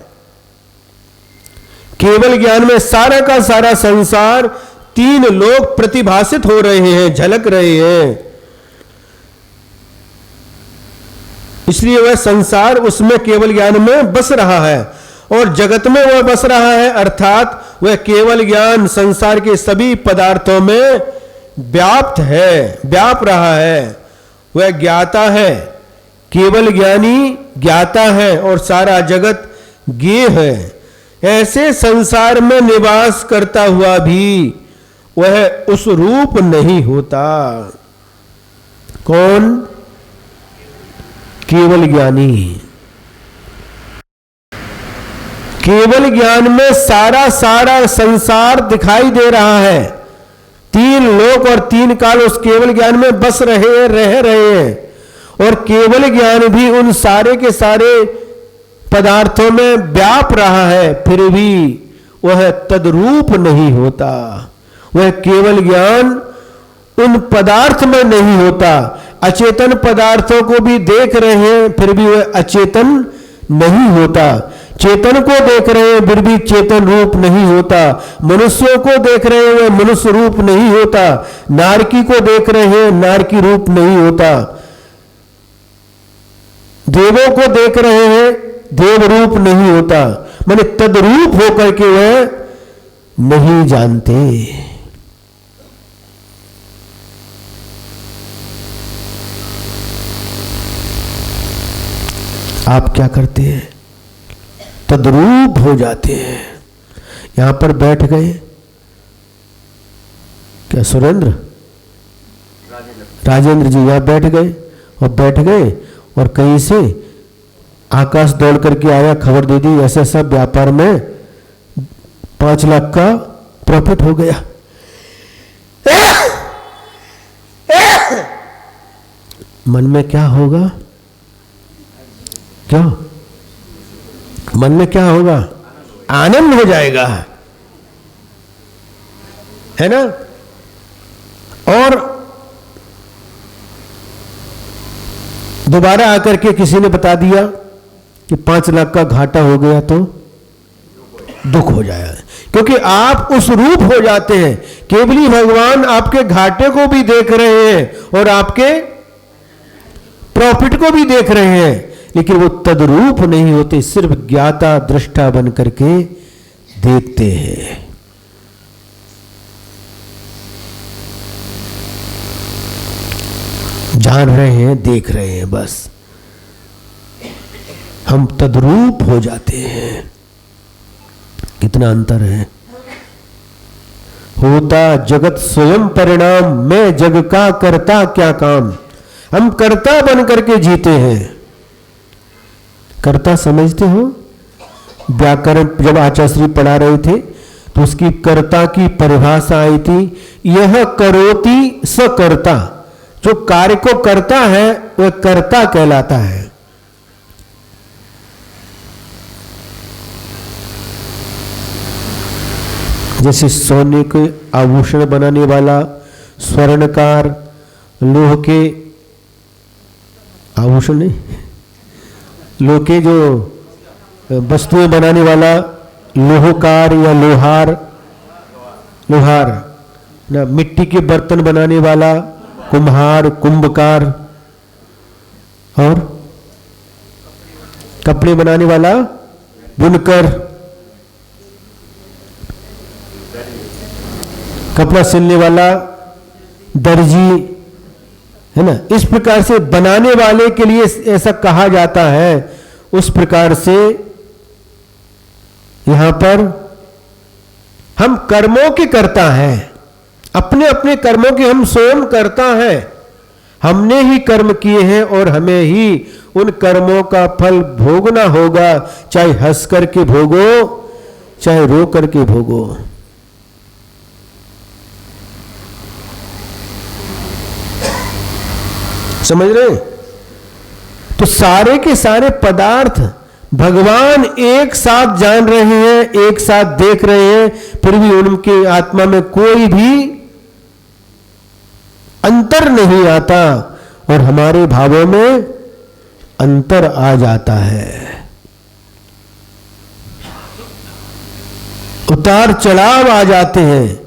Speaker 1: केवल ज्ञान में सारा का सारा संसार, तीन लोग प्रतिभासित हो रहे हैं, झलक रहे हैं। इसलिए वह संसार उसमें केवल ज्ञान में बस रहा है और जगत में वह बस रहा है, अर्थात वह केवल ज्ञान संसार के सभी पदार्थों में व्याप्त है, व्याप रहा है। वह ज्ञाता है, केवल ज्ञानी ज्ञाता है और सारा जगत ज्ञेय है। ऐसे संसार में निवास करता हुआ भी वह उस रूप नहीं होता। कौन? केवल ज्ञानी। केवल ज्ञान में सारा सारा संसार दिखाई दे रहा है। तीन लोक और तीन काल उस केवल ज्ञान में बस रह रहे हैं और केवल ज्ञान भी उन सारे के सारे पदार्थों में व्याप रहा है, फिर भी वह तद्रूप नहीं होता। वह केवल ज्ञान उन पदार्थ में नहीं होता। अचेतन पदार्थों को भी देख रहे हैं, फिर भी वह अचेतन नहीं होता। चेतन को देख रहे हैं, फिर भी चेतन रूप नहीं होता। मनुष्यों को देख रहे हैं, वह मनुष्य रूप नहीं होता। नारकी को देख रहे हैं, नारकी रूप नहीं होता। देवों को देख रहे हैं, देव रूप नहीं होता। माने तद्रूप होकर के वह नहीं जानते। आप क्या करते हैं? तद्रूप हो जाते हैं। यहां पर बैठ गए, क्या सुरेंद्र राजेंद्र जी यहां बैठ गए और कहीं से आकाश दौड़ करके आया, खबर दे दी ऐसा सब व्यापार में 5 लाख का प्रॉफिट हो गया। मन में क्या होगा? क्या मन में क्या होगा? आनंद हो जाएगा, है ना। और दोबारा आकर के किसी ने बता दिया कि 5 लाख का घाटा हो गया तो दुख हो जाएगा, क्योंकि आप उस रूप हो जाते हैं। केवली भगवान आपके घाटे को भी देख रहे हैं और आपके प्रॉफिट को भी देख रहे हैं, लेकिन वो तद्रूप नहीं होते, सिर्फ ज्ञाता दृष्टा बन करके देखते हैं। जान रहे हैं, देख रहे हैं, बस हम तद्रूप हो जाते हैं। कितना अंतर है। होता जगत स्वयं परिणाम, मैं जग का करता क्या काम। हम कर्ता बन करके जीते हैं। कर्ता समझते हो? व्याकरण जब आचार्य श्री पढ़ा रहे थे तो उसकी कर्ता की परिभाषा आई थी, यह करोति स कर्ता। जो कार्य को करता है वह कर्ता कहलाता है। जैसे सोने के आभूषण बनाने वाला स्वर्णकार, लोह के आभूषण नहीं, लोह के जो वस्तुएं बनाने वाला लोहकार या लोहार ना, मिट्टी के बर्तन बनाने वाला कुम्हार, कुंभकार, और कपड़े बनाने वाला बुनकर, कपड़ा सिलने वाला दर्जी, है ना, इस प्रकार से बनाने वाले के लिए ऐसा कहा जाता है। उस प्रकार से यहां पर हम कर्मों के कर्ता हैं, अपने अपने कर्मों के हम स्वयं कर्ता हैं। हमने ही कर्म किए हैं और हमें ही उन कर्मों का फल भोगना होगा, चाहे हंस करके भोगो चाहे रो करके भोगो। समझ रहे? तो सारे के सारे पदार्थ भगवान एक साथ जान रहे हैं, एक साथ देख रहे हैं, फिर भी उनके आत्मा में कोई भी अंतर नहीं आता और हमारे भावों में अंतर आ जाता है। उतार चढ़ाव आ जाते हैं।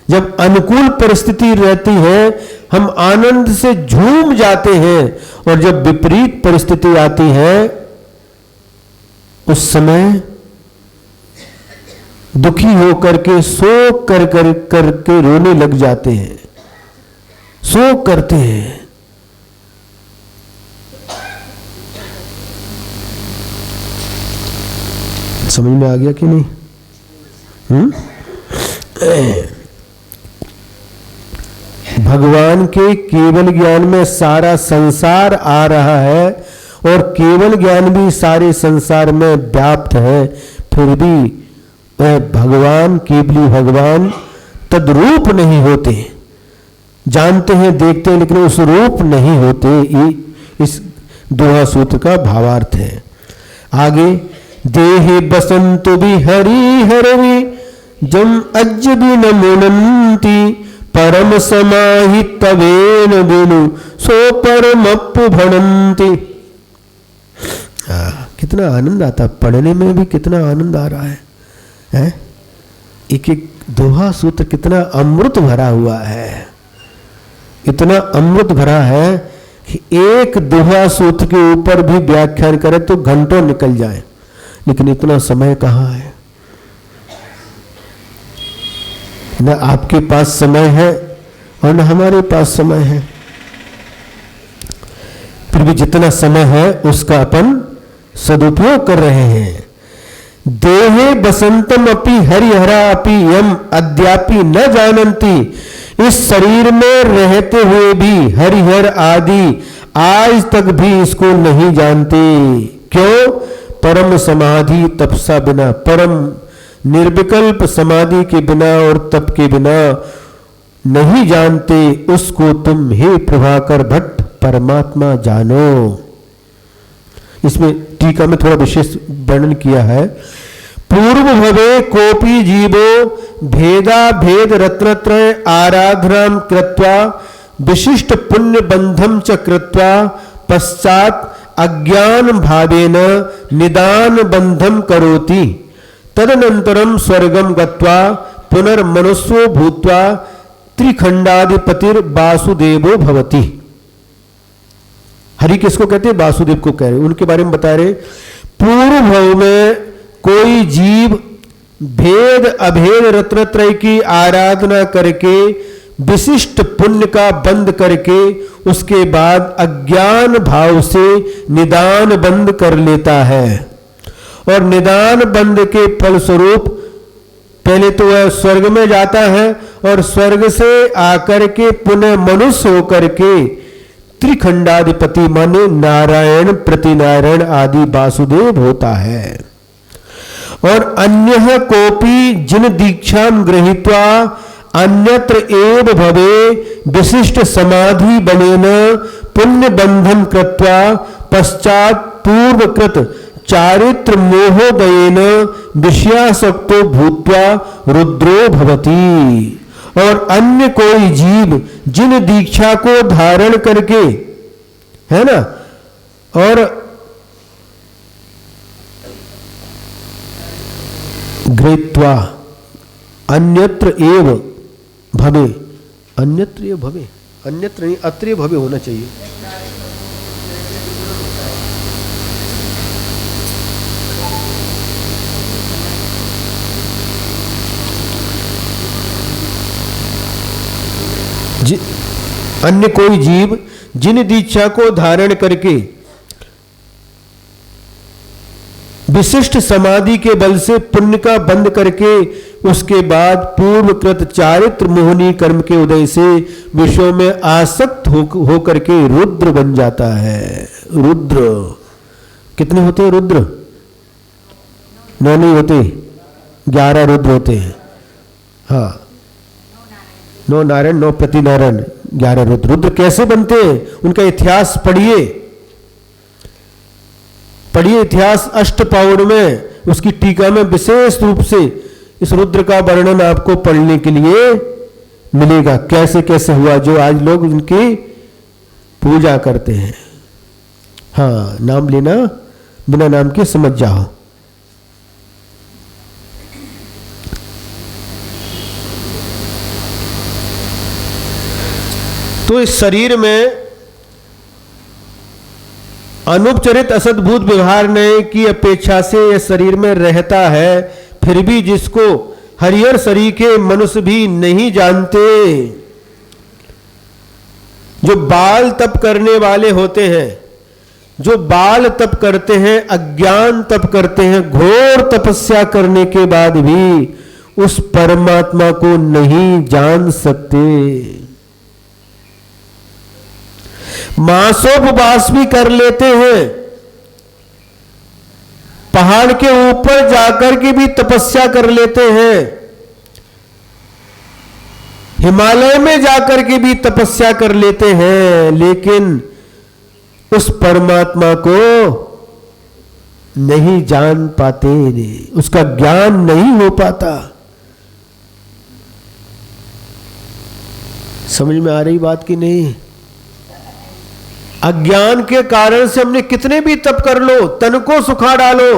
Speaker 1: जब अनुकूल परिस्थिति रहती है हम आनंद से झूम जाते हैं, और जब विपरीत परिस्थिति आती है उस समय दुखी होकर के शोक कर करके रोने लग जाते हैं, शोक करते हैं। समझ में आ गया कि नहीं? भगवान के केवल ज्ञान में सारा संसार आ रहा है और केवल ज्ञान भी सारे संसार में व्याप्त है, फिर भी वह भगवान, केवली भगवान तद्रूप नहीं होते। जानते हैं, देखते हैं, लेकिन उस रूप नहीं होते। ये इस दोहा सूत्र का भावार्थ है। आगे, देहे बसंतु भी हरि हरवि जम अज भी न मुनंती परम समाहित तवेन बिनु सो परमप्पु भणंती। कितना आनंद आता, पढ़ने में भी कितना आनंद आ रहा है? एक एक दोहा सूत्र कितना अमृत भरा हुआ है, इतना अमृत भरा है कि एक दोहा सूत्र के ऊपर भी व्याख्यान करें तो घंटों निकल जाए, लेकिन इतना समय कहाँ है। न आपके पास समय है और न हमारे पास समय है, फिर भी जितना समय है उसका अपन सदुपयोग कर रहे हैं। देहे बसंतम अपि हरिहरा अपि यम अद्यापि न जानंती। इस शरीर में रहते हुए भी हरिहर आदि आज तक भी इसको नहीं जानते। क्यों? परम समाधि तपसा बिना, परम निर्विकल्प समाधि के बिना और तप के बिना नहीं जानते उसको तुम हे प्रभाकर भट्ट परमात्मा जानो। इसमें टीका में थोड़ा विशेष वर्णन किया है। पूर्व भवे कोपी जीवो भेदा भेद रत्नत्रय आराधनाम कृत्वा विशिष्ट पुण्य बंधम च कृत्वा पश्चात अज्ञान भावेन निदान बंधम करोति तदनंतरम स्वर्गम गत्वा पुनर्मनुष्यो भूत्वा त्रिखंडाधिपतिर वासुदेवो भवति। हरि किसको कहते हैं? वासुदेव को कह रहे, उनके बारे में बता रहे। पूर्व भव में कोई जीव भेद अभेद रत्नत्रय की आराधना करके विशिष्ट पुण्य का बंद करके उसके बाद अज्ञान भाव से निदान बंद कर लेता है, और निदान बंद के फलस्वरूप पहले तो वह स्वर्ग में जाता है और स्वर्ग से आकर के पुनः मनुष्य होकर के त्रिखंडाधिपति माने नारायण प्रतिनारायण आदि वासुदेव होता है। और अन्य कोपी जिन दीक्षा गृहीत्वा अन्यत्र एव भवे विशिष्ट समाधि बनेन पुण्य बंधन कृत्वा पश्चात पूर्वकृत चारित्र मोहोदयेन विषयासक्तो भूत्वा रुद्रो भवति। और अन्य कोई जीव जिन दीक्षा को धारण करके, है ना, और गृहीत्वा अन्यत्र एव भवे, अन्यत्र एव भवे, अन्यत्र नहीं अत्र एव भवे होना चाहिए। अन्य कोई जीव जिन दीक्षा को धारण करके विशिष्ट समाधि के बल से पुण्य का बंध करके उसके बाद पूर्वकृत चारित्र मोहनी कर्म के उदय से विषयों में आसक्त हो करके रुद्र बन जाता है। रुद्र कितने होते हैं? रुद्र 9 नहीं होते, 11 रुद्र होते हैं। हाँ, 9 नारायण, 9 प्रति नारायण, 11 रुद्र। रुद्र कैसे बनते हैं? उनका इतिहास पढ़िए, पढ़िए इतिहास अष्टपाउर में, उसकी टीका में विशेष रूप से इस रुद्र का वर्णन आपको पढ़ने के लिए मिलेगा, कैसे कैसे हुआ जो आज लोग उनकी पूजा करते हैं। हाँ, नाम लेना, बिना नाम के समझ जाओ। तो इस शरीर में अनुपचरित असद्भुत व्यवहार ने की अपेक्षा से यह शरीर में रहता है, फिर भी जिसको हरिहर शरीर के मनुष्य भी नहीं जानते, जो बाल तप करने वाले होते हैं, जो बाल तप करते हैं, अज्ञान तप करते हैं, घोर तपस्या करने के बाद भी उस परमात्मा को नहीं जान सकते। मासोपवास भी कर लेते हैं, पहाड़ के ऊपर जाकर के भी तपस्या कर लेते हैं, हिमालय में जाकर के भी तपस्या कर लेते हैं, लेकिन उस परमात्मा को नहीं जान पाते, उसका ज्ञान नहीं हो पाता। समझ में आ रही बात की नहीं? अज्ञान के कारण से हमने कितने भी तप कर लो, तन को सुखा डालो,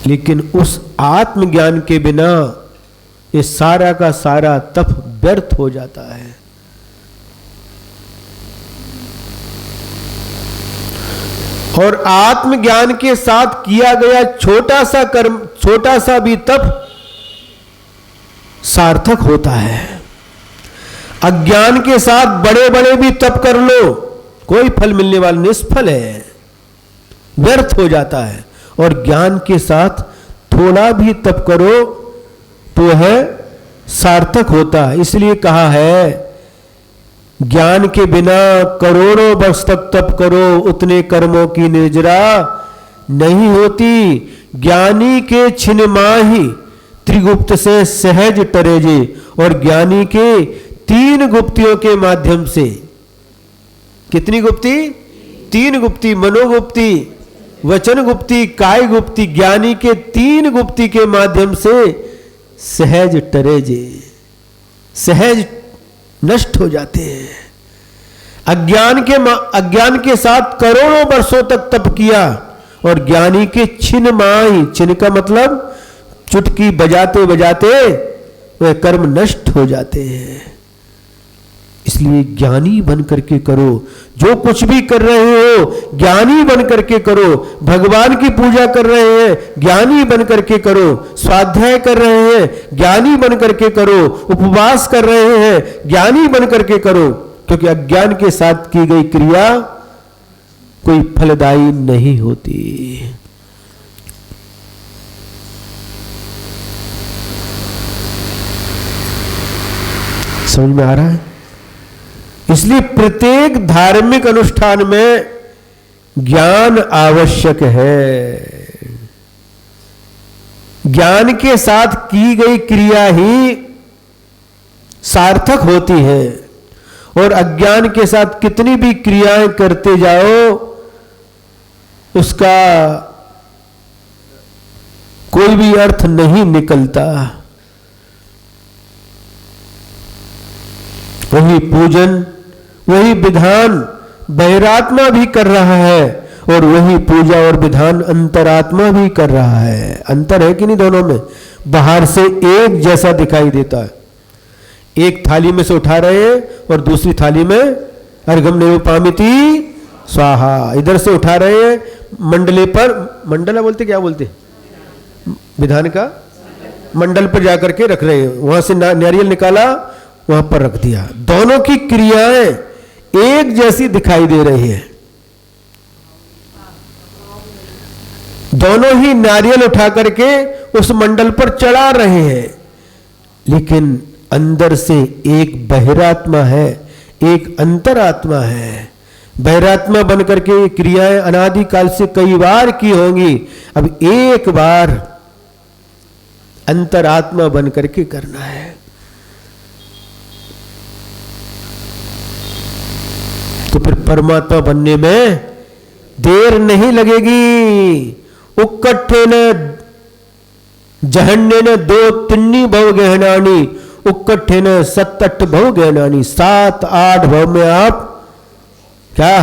Speaker 1: लेकिन उस आत्मज्ञान के बिना ये सारा का सारा तप व्यर्थ हो जाता है। और आत्मज्ञान के साथ किया गया छोटा सा कर्म, छोटा सा भी तप सार्थक होता है। अज्ञान के साथ बड़े बड़े भी तप कर लो, कोई फल मिलने वाला निष्फल है, व्यर्थ हो जाता है। और ज्ञान के साथ थोड़ा भी तप करो तो है सार्थक होता है। इसलिए कहा है, ज्ञान के बिना करोड़ों वर्ष तक तप करो, उतने कर्मों की निर्जरा नहीं होती। ज्ञानी के छिन माही त्रिगुप्त से सहज टरेजे। और ज्ञानी के 3 गुप्तियों के माध्यम से, कितनी गुप्ती? 3 गुप्ती, मनोगुप्ती, वचन गुप्ती, काय गुप्ती। ज्ञानी के 3 गुप्ती के माध्यम से सहज टरेजे, सहज नष्ट हो जाते हैं। अज्ञान के साथ करोड़ों वर्षों तक तप किया और ज्ञानी के छिन माही, छिन का मतलब चुटकी बजाते बजाते वह कर्म नष्ट हो जाते हैं। इसलिए ज्ञानी बन करके करो, जो कुछ भी कर रहे हो ज्ञानी बन करके करो। भगवान की पूजा कर रहे हैं, ज्ञानी बन करके करो। स्वाध्याय कर रहे हैं, ज्ञानी बन करके करो। उपवास कर रहे हैं, ज्ञानी बन करके करो। क्योंकि अज्ञान के साथ की गई क्रिया कोई फलदायी नहीं होती। समझ में आ रहा है? इसलिए प्रत्येक धार्मिक अनुष्ठान में ज्ञान आवश्यक है। ज्ञान के साथ की गई क्रिया ही सार्थक होती है। और अज्ञान के साथ कितनी भी क्रियाएं करते जाओ, उसका कोई भी अर्थ नहीं निकलता। वही पूजन, वही विधान बहिरात्मा भी कर रहा है और वही पूजा और विधान अंतरात्मा भी कर रहा है। अंतर है कि नहीं दोनों में? बाहर से एक जैसा दिखाई देता है, एक थाली में से उठा रहे हैं और दूसरी थाली में अर्घम नेवपामिति स्वाहा, इधर से उठा रहे हैं मंडले पर, मंडला बोलते क्या बोलते, विधान का मंडल पर जाकर के रख रहे हैं। वहां से नारियल निकाला वहां पर रख दिया। दोनों की क्रियाएं एक जैसी दिखाई दे रही है। दोनों ही नारियल उठा करके उस मंडल पर चढ़ा रहे हैं, लेकिन अंदर से एक बहिरात्मा है, एक अंतरात्मा है। बहिरात्मा बनकर के क्रियाएं अनादिकाल से कई बार की होंगी, अब एक बार अंतरात्मा बनकर के करना है। तो फिर परमात्मा बनने में देर नहीं लगेगी। उक्कठे न जहन्ने न दो तिन्नी भव गहनानी, उक्कठे न सत्तठ भव गहनानी। 7-8 भव में आप क्या,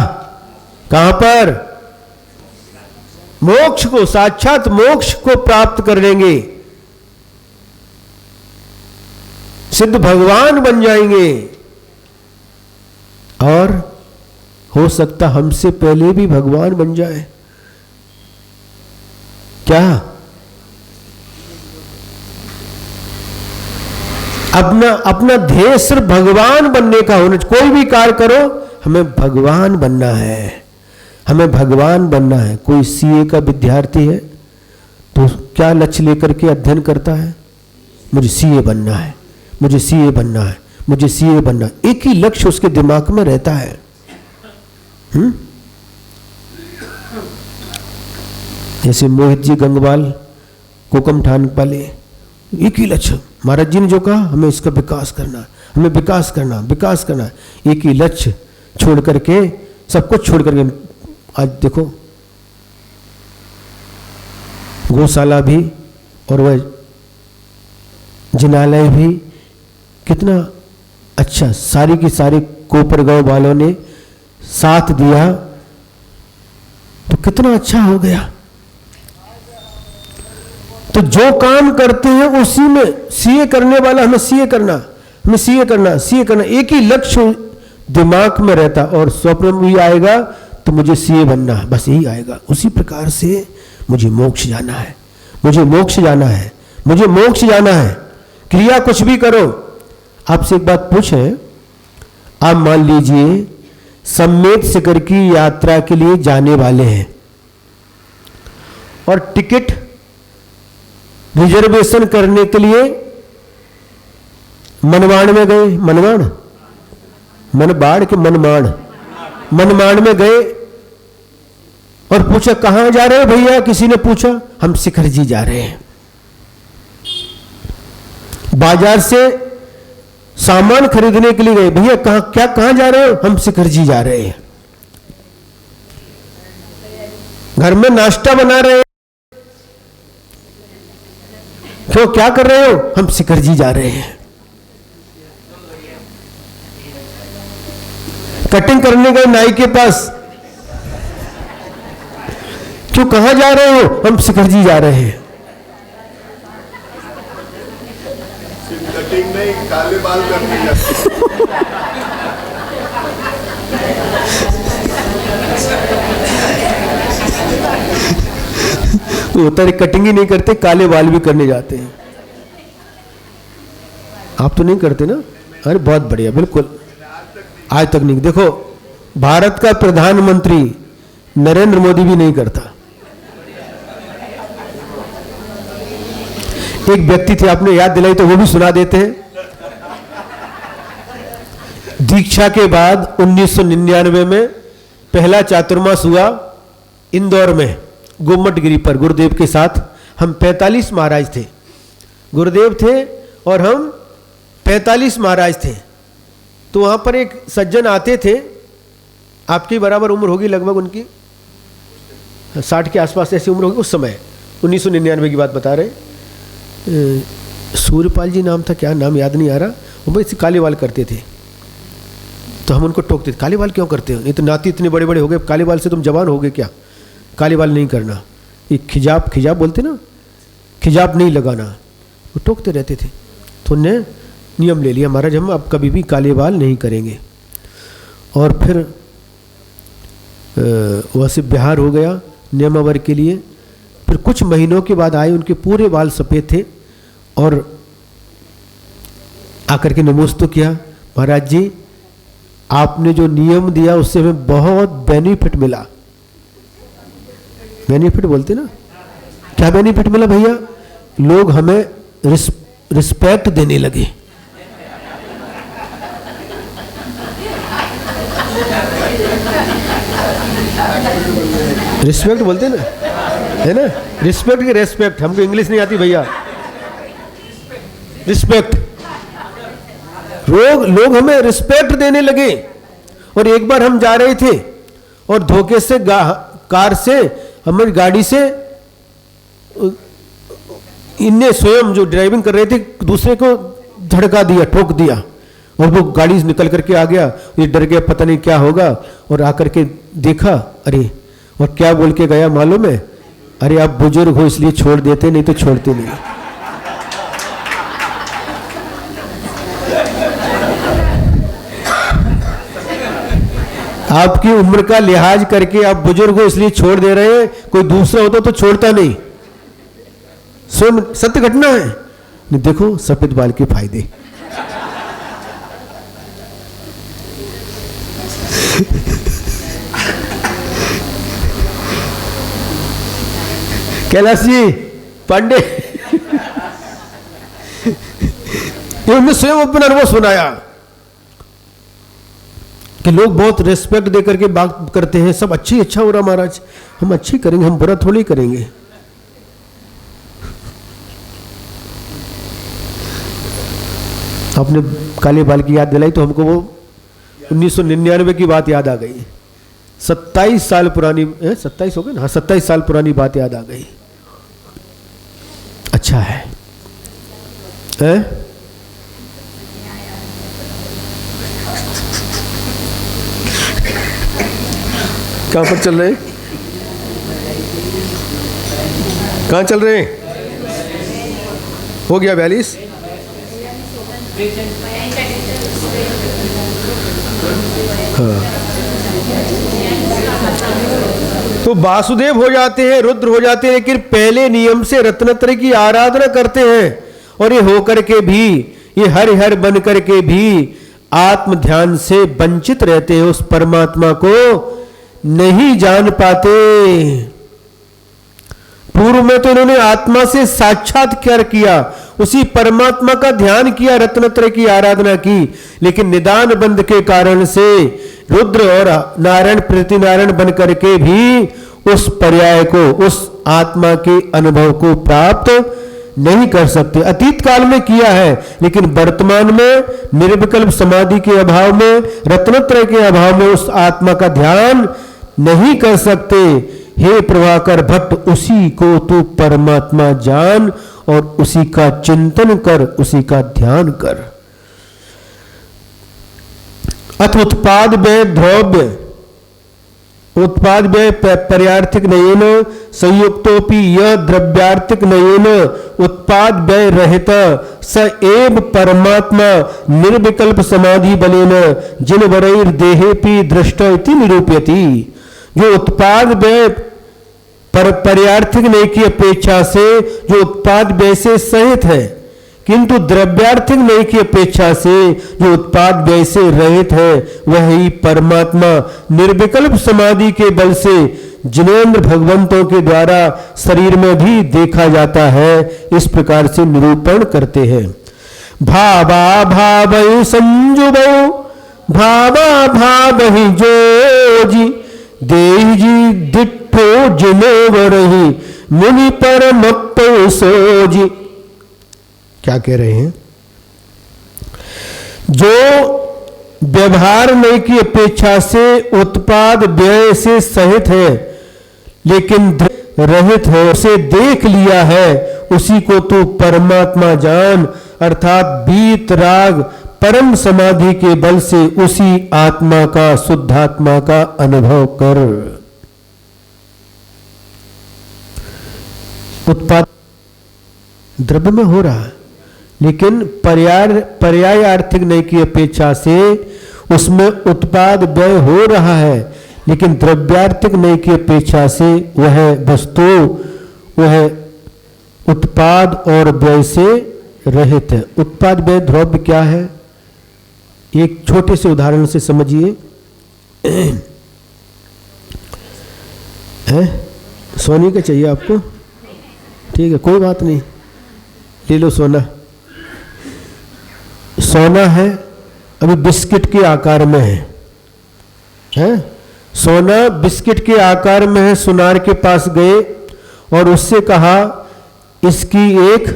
Speaker 1: कहां पर? मोक्ष को, साक्षात मोक्ष को प्राप्त कर लेंगे, सिद्ध भगवान बन जाएंगे। और हो सकता हमसे पहले भी भगवान बन जाए। क्या? अपना ध्येय सिर्फ भगवान बनने का होना। कोई भी कार्य करो, हमें भगवान बनना है, हमें भगवान बनना है। कोई सीए का विद्यार्थी है तो क्या लक्ष्य लेकर के अध्ययन करता है? मुझे सीए बनना है, मुझे सीए बनना है, मुझे सीए बनना है। एक ही लक्ष्य उसके दिमाग में रहता है। जैसे मोहित जी गंगवाल कोकम ठान पाले, एक ही लक्ष्य, महाराज जी ने जो कहा हमें इसका विकास करना है, हमें विकास करना, विकास करना है। एक ही लक्ष्य छोड़ करके, सब कुछ छोड़ करके, आज देखो गौशाला भी और वह जिनालय भी कितना अच्छा, सारी की सारी कोपर गांव वालों ने साथ दिया तो कितना अच्छा हो गया। तो जो काम करते हैं उसी में सीए करने वाला, हमें सीए करना, हमें सीए करना, सीए करना, एक ही लक्ष्य दिमाग में रहता। और स्वप्न में भी आएगा तो मुझे सीए बनना है, बस यही आएगा। उसी प्रकार से मुझे मोक्ष जाना है, मुझे मोक्ष जाना है, मुझे मोक्ष जाना है। क्रिया कुछ भी करो। आपसे एक बात पूछें, आप मान लीजिए सम्मेद शिखर की यात्रा के लिए जाने वाले हैं और टिकट रिजर्वेशन करने के लिए मनमाड़ में गए, मनमाड़, मनबाड़ के मनमाड़, मनमाड़ में गए और पूछा कहां जा रहे हो भैया? किसी ने पूछा, हम शिखर जी जा रहे हैं। बाजार से सामान खरीदने के लिए गए, भैया कहां जा रहे हो? हम शिखर जी जा रहे हैं। घर में नाश्ता बना रहे हैं, क्यों, क्या कर रहे हो? हम शिखर जी जा रहे हैं। कटिंग करने गए नाई के पास, क्यों, कहां जा रहे हो? हम शिखर जी जा रहे हैं।
Speaker 2: कटिंग नहीं, काले बाल करने जाते।
Speaker 1: होता है कटिंग ही नहीं करते, काले बाल भी करने जाते हैं। आप तो नहीं करते ना? अरे बहुत बढ़िया, बिल्कुल, आज तक नहीं। देखो भारत का प्रधानमंत्री नरेंद्र मोदी भी नहीं करता। एक व्यक्ति थे, आपने याद दिलाई तो वो भी सुना देते हैं। दीक्षा के बाद 1999 में पहला चातुर्मास हुआ इंदौर में, गोमटगिरी पर गुरुदेव के साथ। हम 45 महाराज थे, गुरुदेव थे और हम 45 महाराज थे। तो वहां पर एक सज्जन आते थे, आपकी बराबर उम्र होगी लगभग उनकी, 60 के आसपास ऐसी उम्र होगी उस समय, 1999 की बात बता रहे। सूर्यपाल जी नाम था, क्या नाम याद नहीं आ रहा। वो बस काले बाल करते थे, तो हम उनको टोकते थे, काले बाल क्यों करते हो? नहीं तो नाती इतने बड़े बड़े हो गए, काले बाल से तुम जवान हो गए क्या? काले बाल नहीं करना, ये खिजाब, खिजाब बोलते ना, खिजाब नहीं लगाना। वो टोकते रहते थे। तो उन्होंने नियम ले लिया, महाराज हम अब कभी भी काले बाल नहीं करेंगे। और फिर वहाँ से बिहार हो गया नियमावर के लिए। फिर कुछ महीनों के बाद आए, उनके पूरे बाल सफ़ेद थे और आकर के नमोस्त तो किया, महाराज जी आपने जो नियम दिया उससे हमें बहुत बेनिफिट मिला। बेनिफिट बोलते ना, क्या बेनिफिट मिला भैया? लोग हमें रिस्पेक्ट देने लगे। रिस्पेक्ट बोलते ना, है ना, रिस्पेक्ट की रेस्पेक्ट, हमको इंग्लिश नहीं आती भैया। रिस्पेक्ट, लोग हमें रिस्पेक्ट देने लगे। और एक बार हम जा रहे थे और धोखे से कार से, हमारी गाड़ी से इनने स्वयं जो ड्राइविंग कर रहे थे दूसरे को धड़का दिया, ठोक दिया और वो गाड़ी निकल करके आ गया। ये डर गया पता नहीं क्या होगा और आकर के देखा, अरे, और क्या बोल के गया मालूम है? अरे आप बुजुर्ग हो इसलिए छोड़ देते, नहीं तो छोड़ते नहीं। आपकी उम्र का लिहाज करके आप बुजुर्ग हो इसलिए छोड़ दे रहे हैं, कोई दूसरा होता तो छोड़ता नहीं। सत्य घटना है। नहीं, देखो सफेद बाल के फायदे। कैलाश जी पांडे उन्होंने स्वयं अपना अनुभव सुनाया कि लोग बहुत रेस्पेक्ट दे करके बात करते हैं, सब अच्छा हो रहा महाराज, हम अच्छी करेंगे, हम बुरा थोड़ी करेंगे। आपने काले बाल की याद दिलाई तो हमको वो 1999 की बात याद आ गई। 27 साल पुरानी, 27 हो गए ना, हाँ 27 साल पुरानी बात याद आ गई। अच्छा है, कहां पर चल रहे हैं? कहां चल रहे हैं? हो गया 42। हाँ, तो वासुदेव हो जाते हैं, रुद्र हो जाते हैं, लेकिन पहले नियम से रत्नत्रय की आराधना करते हैं। और ये होकर के भी, ये हर बन करके भी आत्म ध्यान से वंचित रहते हैं, उस परमात्मा को नहीं जान पाते। पूर्व में तो इन्होंने आत्मा से साक्षात्कार किया, उसी परमात्मा का ध्यान किया, रत्नत्रय की आराधना की, लेकिन निदान बंध के कारण से रुद्र और नारायण प्रतिनारायण बन करके भी उस पर्याय को, उस आत्मा के अनुभव को प्राप्त नहीं कर सकते। अतीत काल में किया है, लेकिन वर्तमान में निर्विकल्प समाधि के अभाव में, रत्नत्रय के अभाव में उस आत्मा का ध्यान नहीं कर सकते। हे प्रभाकर भट्ट, उसी को तू परमात्मा जान और उसी का चिंतन कर, उसी का ध्यान कर। अथ उत्पाद व्यय द्रव्य, उत्पाद व्यय पर्यार्थिक नयेन संयुक्तोपि यह द्रव्यार्थिक नयेन उत्पाद व्यय रहित स एव परमात्मा निर्विकल्प समाधि बलेन जिन वरैर देहेपि दृष्ट इति निरूपयति। जो उत्पाद व्यय पर्यार्थिक नय की अपेक्षा से, जो उत्पाद व्यय से सहित है, किंतु द्रव्यार्थिक नय की अपेक्षा से जो उत्पाद व्यय से रहित है, वही परमात्मा निर्विकल्प समाधि के बल से जिनेंद्र भगवंतों के द्वारा शरीर में भी देखा जाता है। इस प्रकार से निरूपण करते हैं। भावा भावै संजुबौ भावा भावहि जोजी देजी दिट्ठो जिनेवरहि मुनि परमप्तो सोजी। क्या कह रहे हैं? जो व्यवहार नय की अपेक्षा से उत्पाद व्यय से सहित है, लेकिन रहित है, उसे देख लिया है, उसी को तू परमात्मा जान, अर्थात बीत राग परम समाधि के बल से उसी आत्मा का, शुद्धात्मा का अनुभव कर। उत्पाद द्रव्य में हो रहा है, लेकिन पर्याय आर्थिक नय की अपेक्षा से उसमें उत्पाद व्यय हो रहा है, लेकिन द्रव्यार्थिक नय की अपेक्षा से वह वस्तु, वह उत्पाद और व्यय से रहित है। उत्पाद व्यय द्रव्य क्या है? एक छोटे से उदाहरण से समझिए। है सोने का चाहिए आपको? ठीक है, कोई बात नहीं, ले लो सोना। सोना है, अभी बिस्किट के आकार में है? सोना बिस्किट के आकार में है। सुनार के पास गए और उससे कहा इसकी एक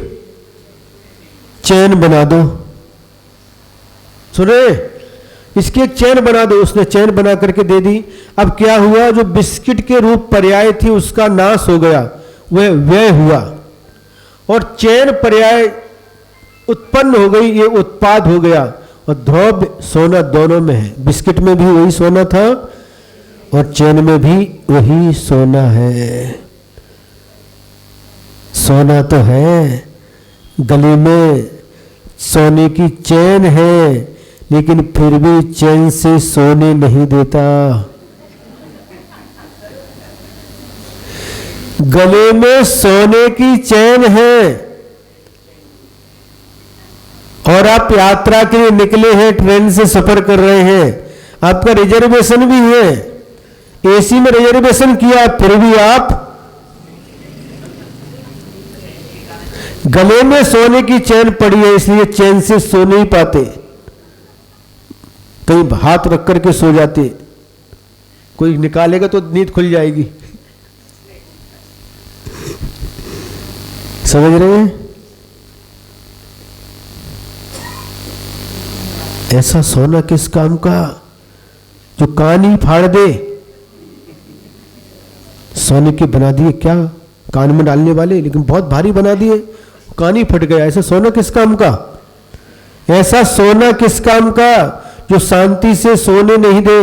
Speaker 1: चैन बना दो। सुने, इसकी एक चैन बना दो। उसने चैन बना करके दे दी। अब क्या हुआ? जो बिस्किट के रूप पर्याय थी उसका नाश हो गया, वह व्यय हुआ, और चैन पर्याय उत्पन्न हो गई, ये उत्पाद हो गया। और द्रव्य सोना दोनों में है। बिस्किट में भी वही सोना था और चैन में भी वही सोना है। सोना तो है, गले में सोने की चैन है, लेकिन फिर भी चैन से सोने नहीं देता। गले में सोने की चैन है और आप यात्रा के लिए निकले हैं, ट्रेन से सफर कर रहे हैं, आपका रिजर्वेशन भी है, एसी में रिजर्वेशन किया, फिर भी आप गले में सोने की चैन पड़ी है, इसलिए चैन से सो नहीं पाते। कहीं हाथ रख करके सो जाते, कोई निकालेगा तो नींद खुल जाएगी। समझ रहे हैं? ऐसा सोना किस काम का जो कान ही फाड़ दे। सोने के बना दिए, क्या कान में डालने वाले, लेकिन बहुत भारी बना दिए, कान ही फट गया। ऐसा सोना किस काम का? ऐसा सोना किस काम का जो शांति से सोने नहीं दे,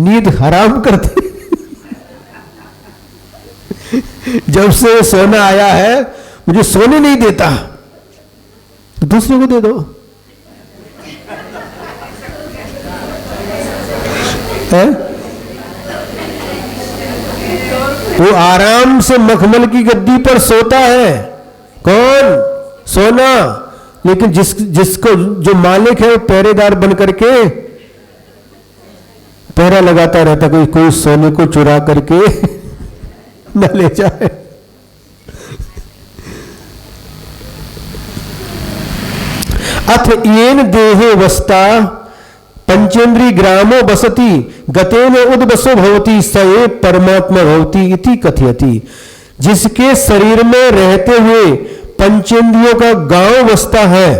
Speaker 1: नींद हराम कर दे। जब से सोना आया है मुझे सोने नहीं देता, तो दूसरे को दे दो। है? वो आराम से मखमल की गद्दी पर सोता है। कौन? सोना। लेकिन जिसको जो मालिक है वो पहरेदार बन करके पहरा लगाता रहता, कोई सोने को चुरा करके न ले जाए। अथ येन देहे वस्ता पंचेन्द्रिय ग्रामो बसति गतेन उद्बसो भवति स एव परमात्मा भवति इति कथयति। जिसके शरीर में रहते हुए पंचेंद्रियों का गांव बसता है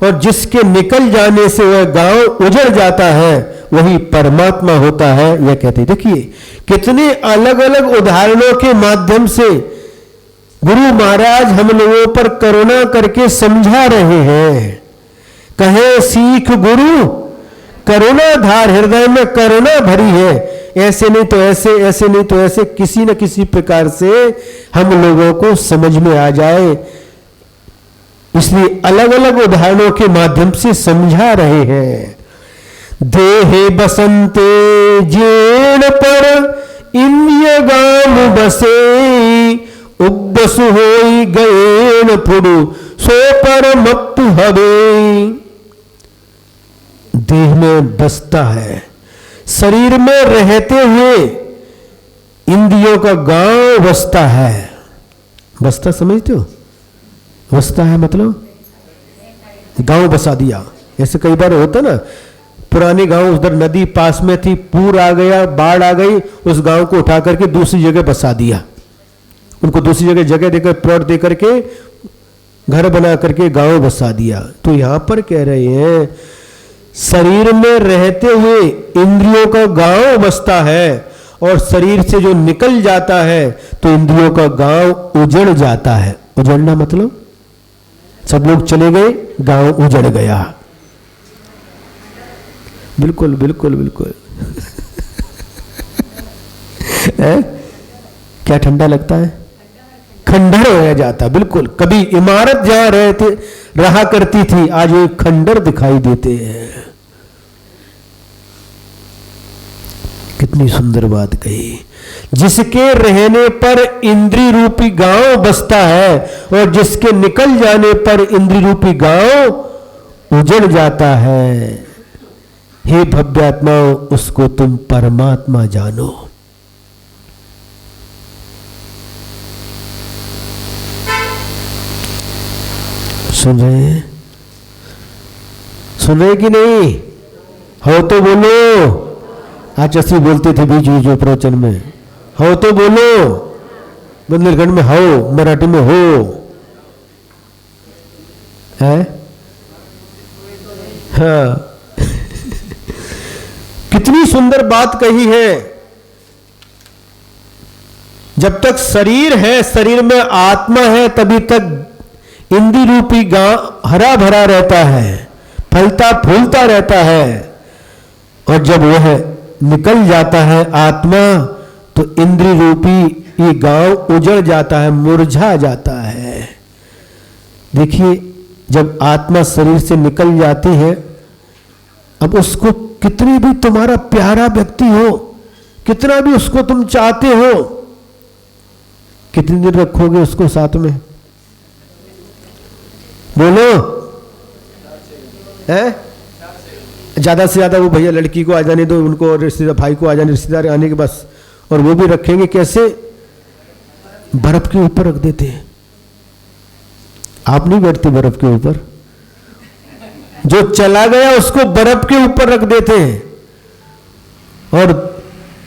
Speaker 1: और जिसके निकल जाने से वह गांव उजड़ जाता है, वही परमात्मा होता है, यह कहते। देखिए कितने अलग अलग उदाहरणों के माध्यम से गुरु महाराज हम लोगों पर करुणा करके समझा रहे हैं। कहे सीख गुरु करुणा धार, हृदय में करुणा भरी है, ऐसे नहीं तो ऐसे, ऐसे नहीं तो ऐसे, किसी न किसी प्रकार से हम लोगों को समझ में आ जाए, इसलिए अलग अलग उदाहरणों के माध्यम से समझा रहे हैं। देहे बसंते जेण पर इंद्रिय गाम बसे उब्बसु होई गएन फुडु सो पर मत्तु हवे। देह में बसता है, शरीर में रहते हुए इंद्रियों का गांव बसता है। बसता समझते हो? बसता है मतलब गांव बसा दिया। ऐसे कई बार होता ना, पुराने गांव उधर नदी पास में थी, पूर आ गया, बाढ़ आ गई, उस गांव को उठा करके दूसरी जगह बसा दिया, उनको दूसरी जगह देकर प्लॉट दे करके घर बना करके गांव बसा दिया। तो यहां पर कह रहे हैं शरीर में रहते हुए इंद्रियों का गांव बसता है और शरीर से जो निकल जाता है तो इंद्रियों का गांव उजड़ जाता है। उजड़ना मतलब सब लोग चले गए, गांव उजड़ गया। बिल्कुल बिल्कुल बिल्कुल। क्या ठंडा लगता है? खंडहर हो जाता। बिल्कुल, कभी इमारत जहां रहा करती थी, आज वो खंडहर दिखाई देते हैं। कितनी सुंदर बात कही। जिसके रहने पर इंद्री रूपी गांव बसता है और जिसके निकल जाने पर इंद्री रूपी गांव उजड़ जाता है। हे भव्यात्माओं, उसको तुम परमात्मा जानो। सुन रहे हैं? सुन रहे कि नहीं? हो तो बोलो। आज असली बोलते थे बीच बीच में प्रवचन में, हो तो बोलो। बुंदेलखंड में हो, मराठी में हो है। हाँ कितनी सुंदर बात कही है। जब तक शरीर है, शरीर में आत्मा है, तभी तक इंद्री रूपी गांव हरा भरा रहता है, फलता फूलता रहता है। और जब वह निकल जाता है आत्मा, तो इंद्री रूपी ये गांव उजड़ जाता है, मुरझा जाता है। देखिए, जब आत्मा शरीर से निकल जाती है, अब उसको कितनी भी तुम्हारा प्यारा व्यक्ति हो, कितना भी उसको तुम चाहते हो, कितने दिन रखोगे उसको साथ में? बोलो है? ज्यादा से ज्यादा वो भैया लड़की को आ जाने दो, उनको रिश्तेदार भाई को आ जाने, रिश्तेदार आने के बस। और वो भी रखेंगे कैसे? बर्फ के ऊपर रख देते हैं। आप नहीं बैठते बर्फ के ऊपर? जो चला गया उसको बर्फ के ऊपर रख देते हैं, और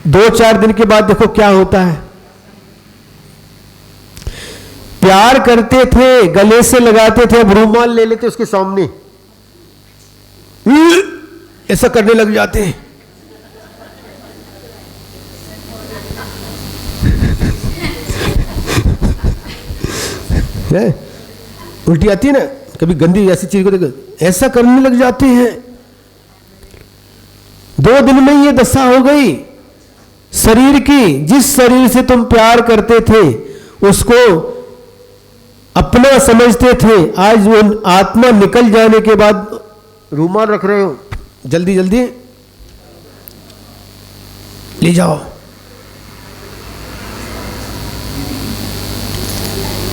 Speaker 1: 2-4 दिन के बाद देखो क्या होता है। प्यार करते थे, गले से लगाते थे, अब रूमाल ले लेते उसके सामने, ऐसा करने लग जाते हैं। उल्टी आती है ना कभी, गंदी ऐसी चीज को देखो, ऐसा करने लग जाते हैं। 2 दिन में ये दशा हो गई शरीर की। जिस शरीर से तुम प्यार करते थे, उसको अपना समझते थे, आज वो आत्मा निकल जाने के बाद रूमाल रख रहे हो, जल्दी जल्दी ले जाओ।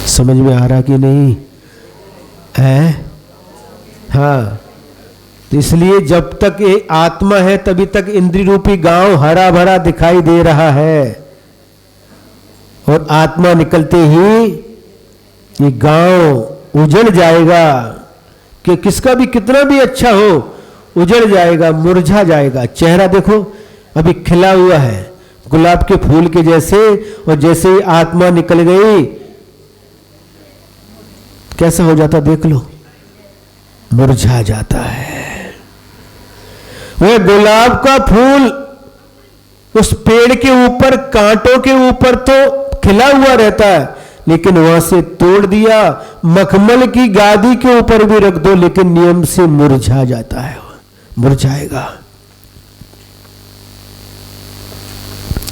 Speaker 1: समझ में आ रहा कि नहीं है? हाँ, तो इसलिए जब तक ये आत्मा है, तभी तक इंद्रिय रूपी गांव हरा भरा दिखाई दे रहा है, और आत्मा निकलते ही ये गांव उजड़ जाएगा। कि किसका भी कितना भी अच्छा हो, उजड़ जाएगा, मुरझा जाएगा। चेहरा देखो अभी खिला हुआ है गुलाब के फूल के जैसे, और जैसे ही आत्मा निकल गई कैसा हो जाता देख लो, मुरझा जाता है। वह गुलाब का फूल उस पेड़ के ऊपर, कांटों के ऊपर तो खिला हुआ रहता है, लेकिन वहां से तोड़ दिया, मखमल की गादी के ऊपर भी रख दो, लेकिन नियम से मुरझा जाता है, मुरझाएगा।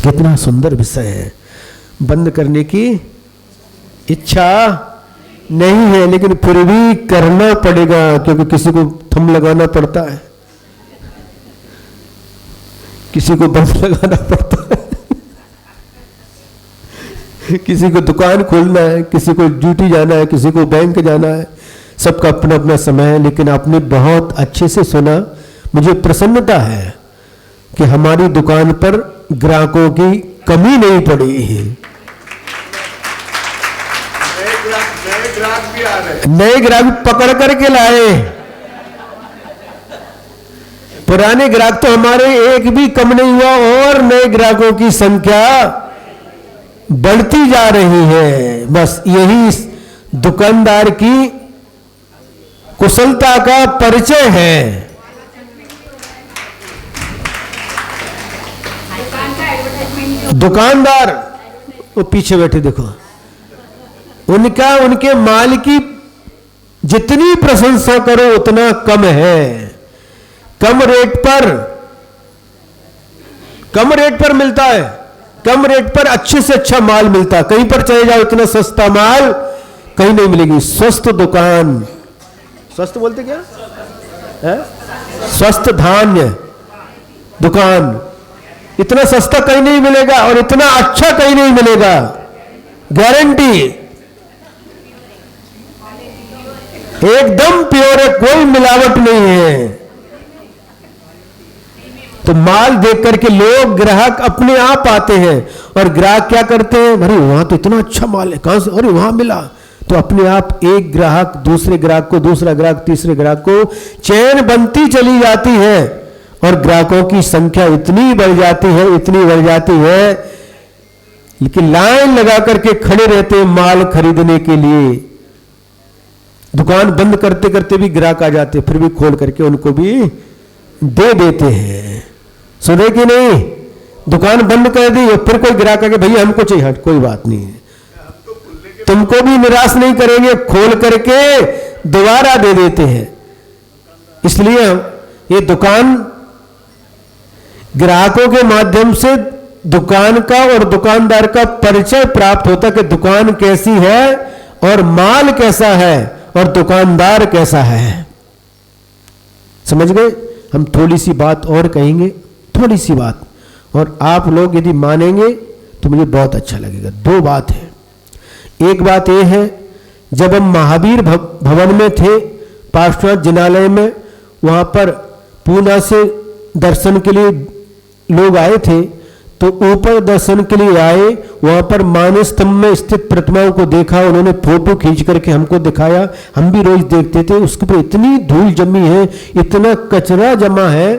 Speaker 1: कितना सुंदर विषय है। बंद करने की इच्छा नहीं है, लेकिन फिर भी करना पड़ेगा, क्योंकि किसी को थम लगाना पड़ता है, किसी को बंद लगाना पड़ता है, किसी को दुकान खोलना है, किसी को ड्यूटी जाना है, किसी को बैंक जाना है। सबका अपना अपना समय है। लेकिन आपने बहुत अच्छे से सुना, मुझे प्रसन्नता है कि हमारी दुकान पर ग्राहकों की कमी नहीं पड़ी है। नए ग्राहक पकड़ करके लाए। पुराने ग्राहक तो हमारे एक भी कम नहीं हुआ, और नए ग्राहकों की संख्या बढ़ती जा रही है। बस यही इस दुकानदार की कुशलता का परिचय है। दुकानदार वो पीछे बैठे देखो, उनके माल की जितनी प्रशंसा करो उतना कम है। कम रेट पर मिलता है, कम रेट पर अच्छे से अच्छा माल मिलता है। कहीं पर चले जाओ इतना सस्ता माल कहीं नहीं मिलेगी। स्वस्थ दुकान, स्वस्थ बोलते क्या है? स्वस्थ धान्य दुकान, इतना सस्ता कहीं नहीं मिलेगा और इतना अच्छा कहीं नहीं मिलेगा, गारंटी। एकदम प्योर है, कोई मिलावट नहीं है। तो माल देख करके लोग, ग्राहक अपने आप आते हैं और ग्राहक क्या करते हैं, अरे वहां तो इतना अच्छा माल है, कहां से, अरे वहां मिला। तो अपने आप एक ग्राहक दूसरे ग्राहक को, दूसरा ग्राहक तीसरे ग्राहक को, चेन बनती चली जाती है और ग्राहकों की संख्या इतनी बढ़ जाती है, इतनी बढ़ जाती है, लेकिन लाइन लगा करके खड़े रहते हैं माल खरीदने के लिए। दुकान बंद करते करते भी ग्राहक आ जाते, फिर भी खोल करके उनको भी दे देते हैं। सुने कि नहीं, दुकान बंद कर दी और फिर कोई ग्राहक आके भैया हमको चाहिए, हट कोई बात नहीं है, तुमको भी निराश नहीं करेंगे, खोल करके दोबारा दे देते हैं। इसलिए ये दुकान ग्राहकों के माध्यम से दुकान का और दुकानदार का परिचय प्राप्त होता कि दुकान कैसी है और माल कैसा है और दुकानदार कैसा है। समझ गए? हम थोड़ी सी बात और कहेंगे, थोड़ी सी बात, और आप लोग यदि मानेंगे तो मुझे बहुत अच्छा लगेगा। दो बात है। एक बात यह है, जब हम महावीर भवन में थे, पार्श्वनाथ जिनालय में, वहां पर पूना से दर्शन के लिए लोग आए थे, तो ऊपर दर्शन के लिए आए, वहां पर मानस स्तंभ में स्थित प्रतिमाओं को देखा, उन्होंने फोटो खींच करके हमको दिखाया, हम भी रोज देखते थे। उसके ऊपर इतनी धूल जमी है, इतना कचरा जमा है,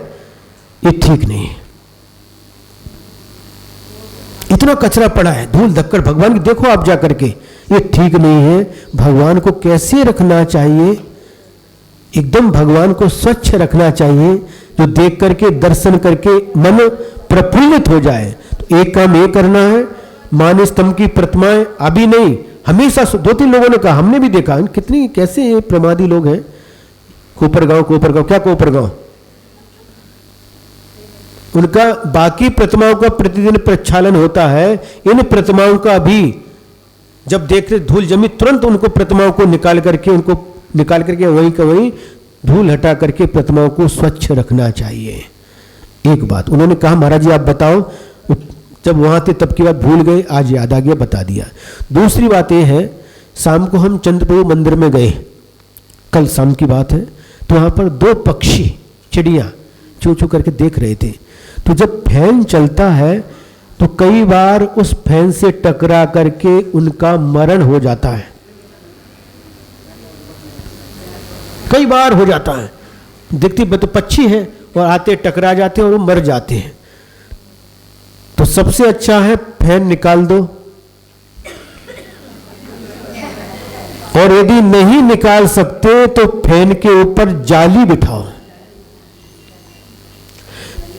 Speaker 1: ये ठीक नहीं है। इतना कचरा पड़ा है, धूल धक्कड़, भगवान की देखो आप जा करके, ये ठीक नहीं है। भगवान को कैसे रखना चाहिए, एकदम भगवान को स्वच्छ रखना चाहिए, जो देख करके दर्शन करके मन प्रफुल्लित हो जाए। तो एक काम ये करना है, मानस स्तंभ की प्रतिमाएं अभी नहीं, हमेशा, दो तीन लोगों ने कहा, हमने भी देखा, कितनी कैसे ये प्रमादी लोग हैं। कोपरगांव क्या कोपरगांव, उनका बाकी प्रतिमाओं का प्रतिदिन प्रक्षालन होता है, इन प्रतिमाओं का भी जब देखते धूल जमी, तुरंत उनको प्रतिमाओं को निकाल करके वहीं का वहीं धूल हटा करके प्रतिमाओं को स्वच्छ रखना चाहिए। एक बात उन्होंने कहा, महाराज जी आप बताओ, जब वहां थे तब की बात भूल गए, आज याद आ गया, बता दिया। दूसरी बात यह है, शाम को हम चंद्रप्रभु मंदिर में गए, कल शाम की बात है, तो वहां पर दो पक्षी, चिड़िया चू चू करके देख रहे थे। तो जब फैन चलता है तो कई बार उस फैन से टकरा करके उनका मरण हो जाता है, कई बार हो जाता है। देखती तो पक्षी है और आते टकरा जाते हैं और वो मर जाते हैं। तो सबसे अच्छा है फैन निकाल दो, और यदि नहीं निकाल सकते तो फैन के ऊपर जाली बिठाओ।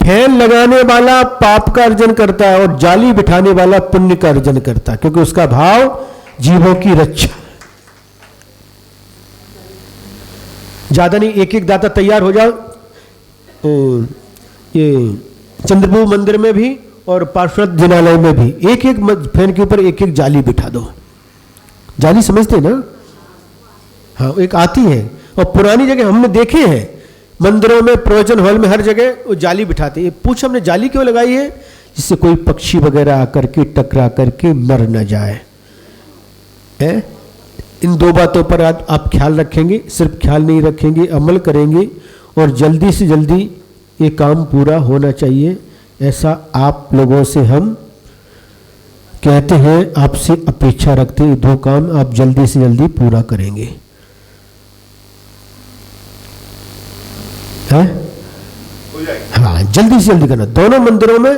Speaker 1: फैन लगाने वाला पाप का अर्जन करता है और जाली बिठाने वाला पुण्य का अर्जन करता है, क्योंकि उसका भाव जीवों की रक्षा। ज्यादा नहीं, एक एक दाता तैयार हो जाओ, ये चंद्रप्रभु मंदिर में भी और पार्श्वनाथ जिनालय में भी एक एक फैन के ऊपर एक एक जाली बिठा दो। जाली समझते ना? हाँ, एक आती है, और पुरानी जगह हमने देखे हैं, मंदिरों में, प्रवचन हॉल में, हर जगह वो जाली बिठाते हैं। पूछ हमने जाली क्यों लगाई है? जिससे कोई पक्षी वगैरह आकर के टकरा करके मर न जाए। इन दो बातों पर आप ख्याल रखेंगे, सिर्फ ख्याल नहीं रखेंगे, अमल करेंगे, और जल्दी से जल्दी ये काम पूरा होना चाहिए, ऐसा आप लोगों से हम कहते हैं, आपसे अपेक्षा रखते हैं। दो काम आप जल्दी से जल्दी पूरा करेंगे, है? हाँ, जल्दी से जल्दी करना। दोनों मंदिरों में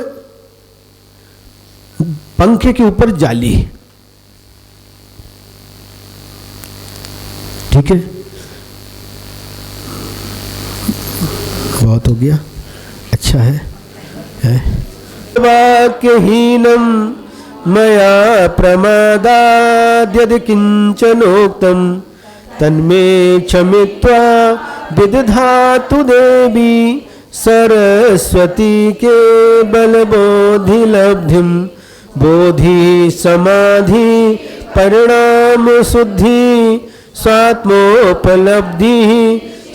Speaker 1: पंखे के ऊपर जाली, ठीक है? बहुत हो गया, अच्छा है? वाक्यहीनम मया प्रमादाद् यदि किंचनोक्तम तन्मे क्षमित्वा विदधातु देवी सरस्वती के बल बोधि लब्धिम बोधि समाधि परिणाम शुद्धि स्वात्मोपलब्धि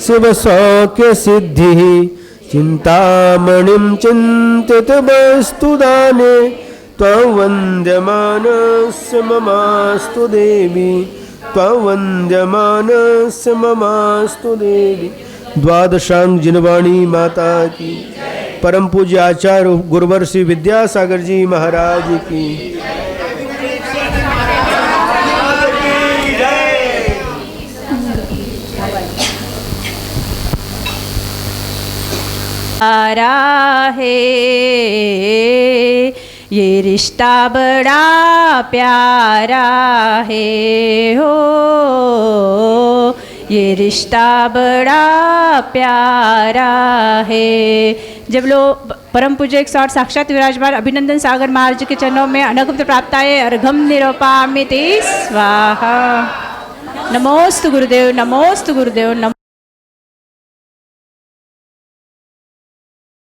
Speaker 1: शिव सौख्य सिद्धि चिंतामणिं चिन्तितवस्तुदाने त्वां वन्द्यमानस्य ममास्तु देवी, त्वां वन्द्यमानस्य ममास्तु देवी। द्वादशांग जिनवाणी माता की, परम पूज्य आचार्य गुरुवर श्री विद्यासागर जी महाराज की।
Speaker 3: प्यारा है ये रिश्ता बड़ा प्यारा है हो, ये रिश्ता बड़ा प्यारा है। जब लोग परम पूज्य 108 साक्षात विराजमान अभिनंदन सागर महाराज के चरणों में अनगुप्त प्राप्ताये अर्घम निरूपामिति स्वाहा। नमोस्तु गुरुदेव, नमोस्तु गुरुदेव, नमो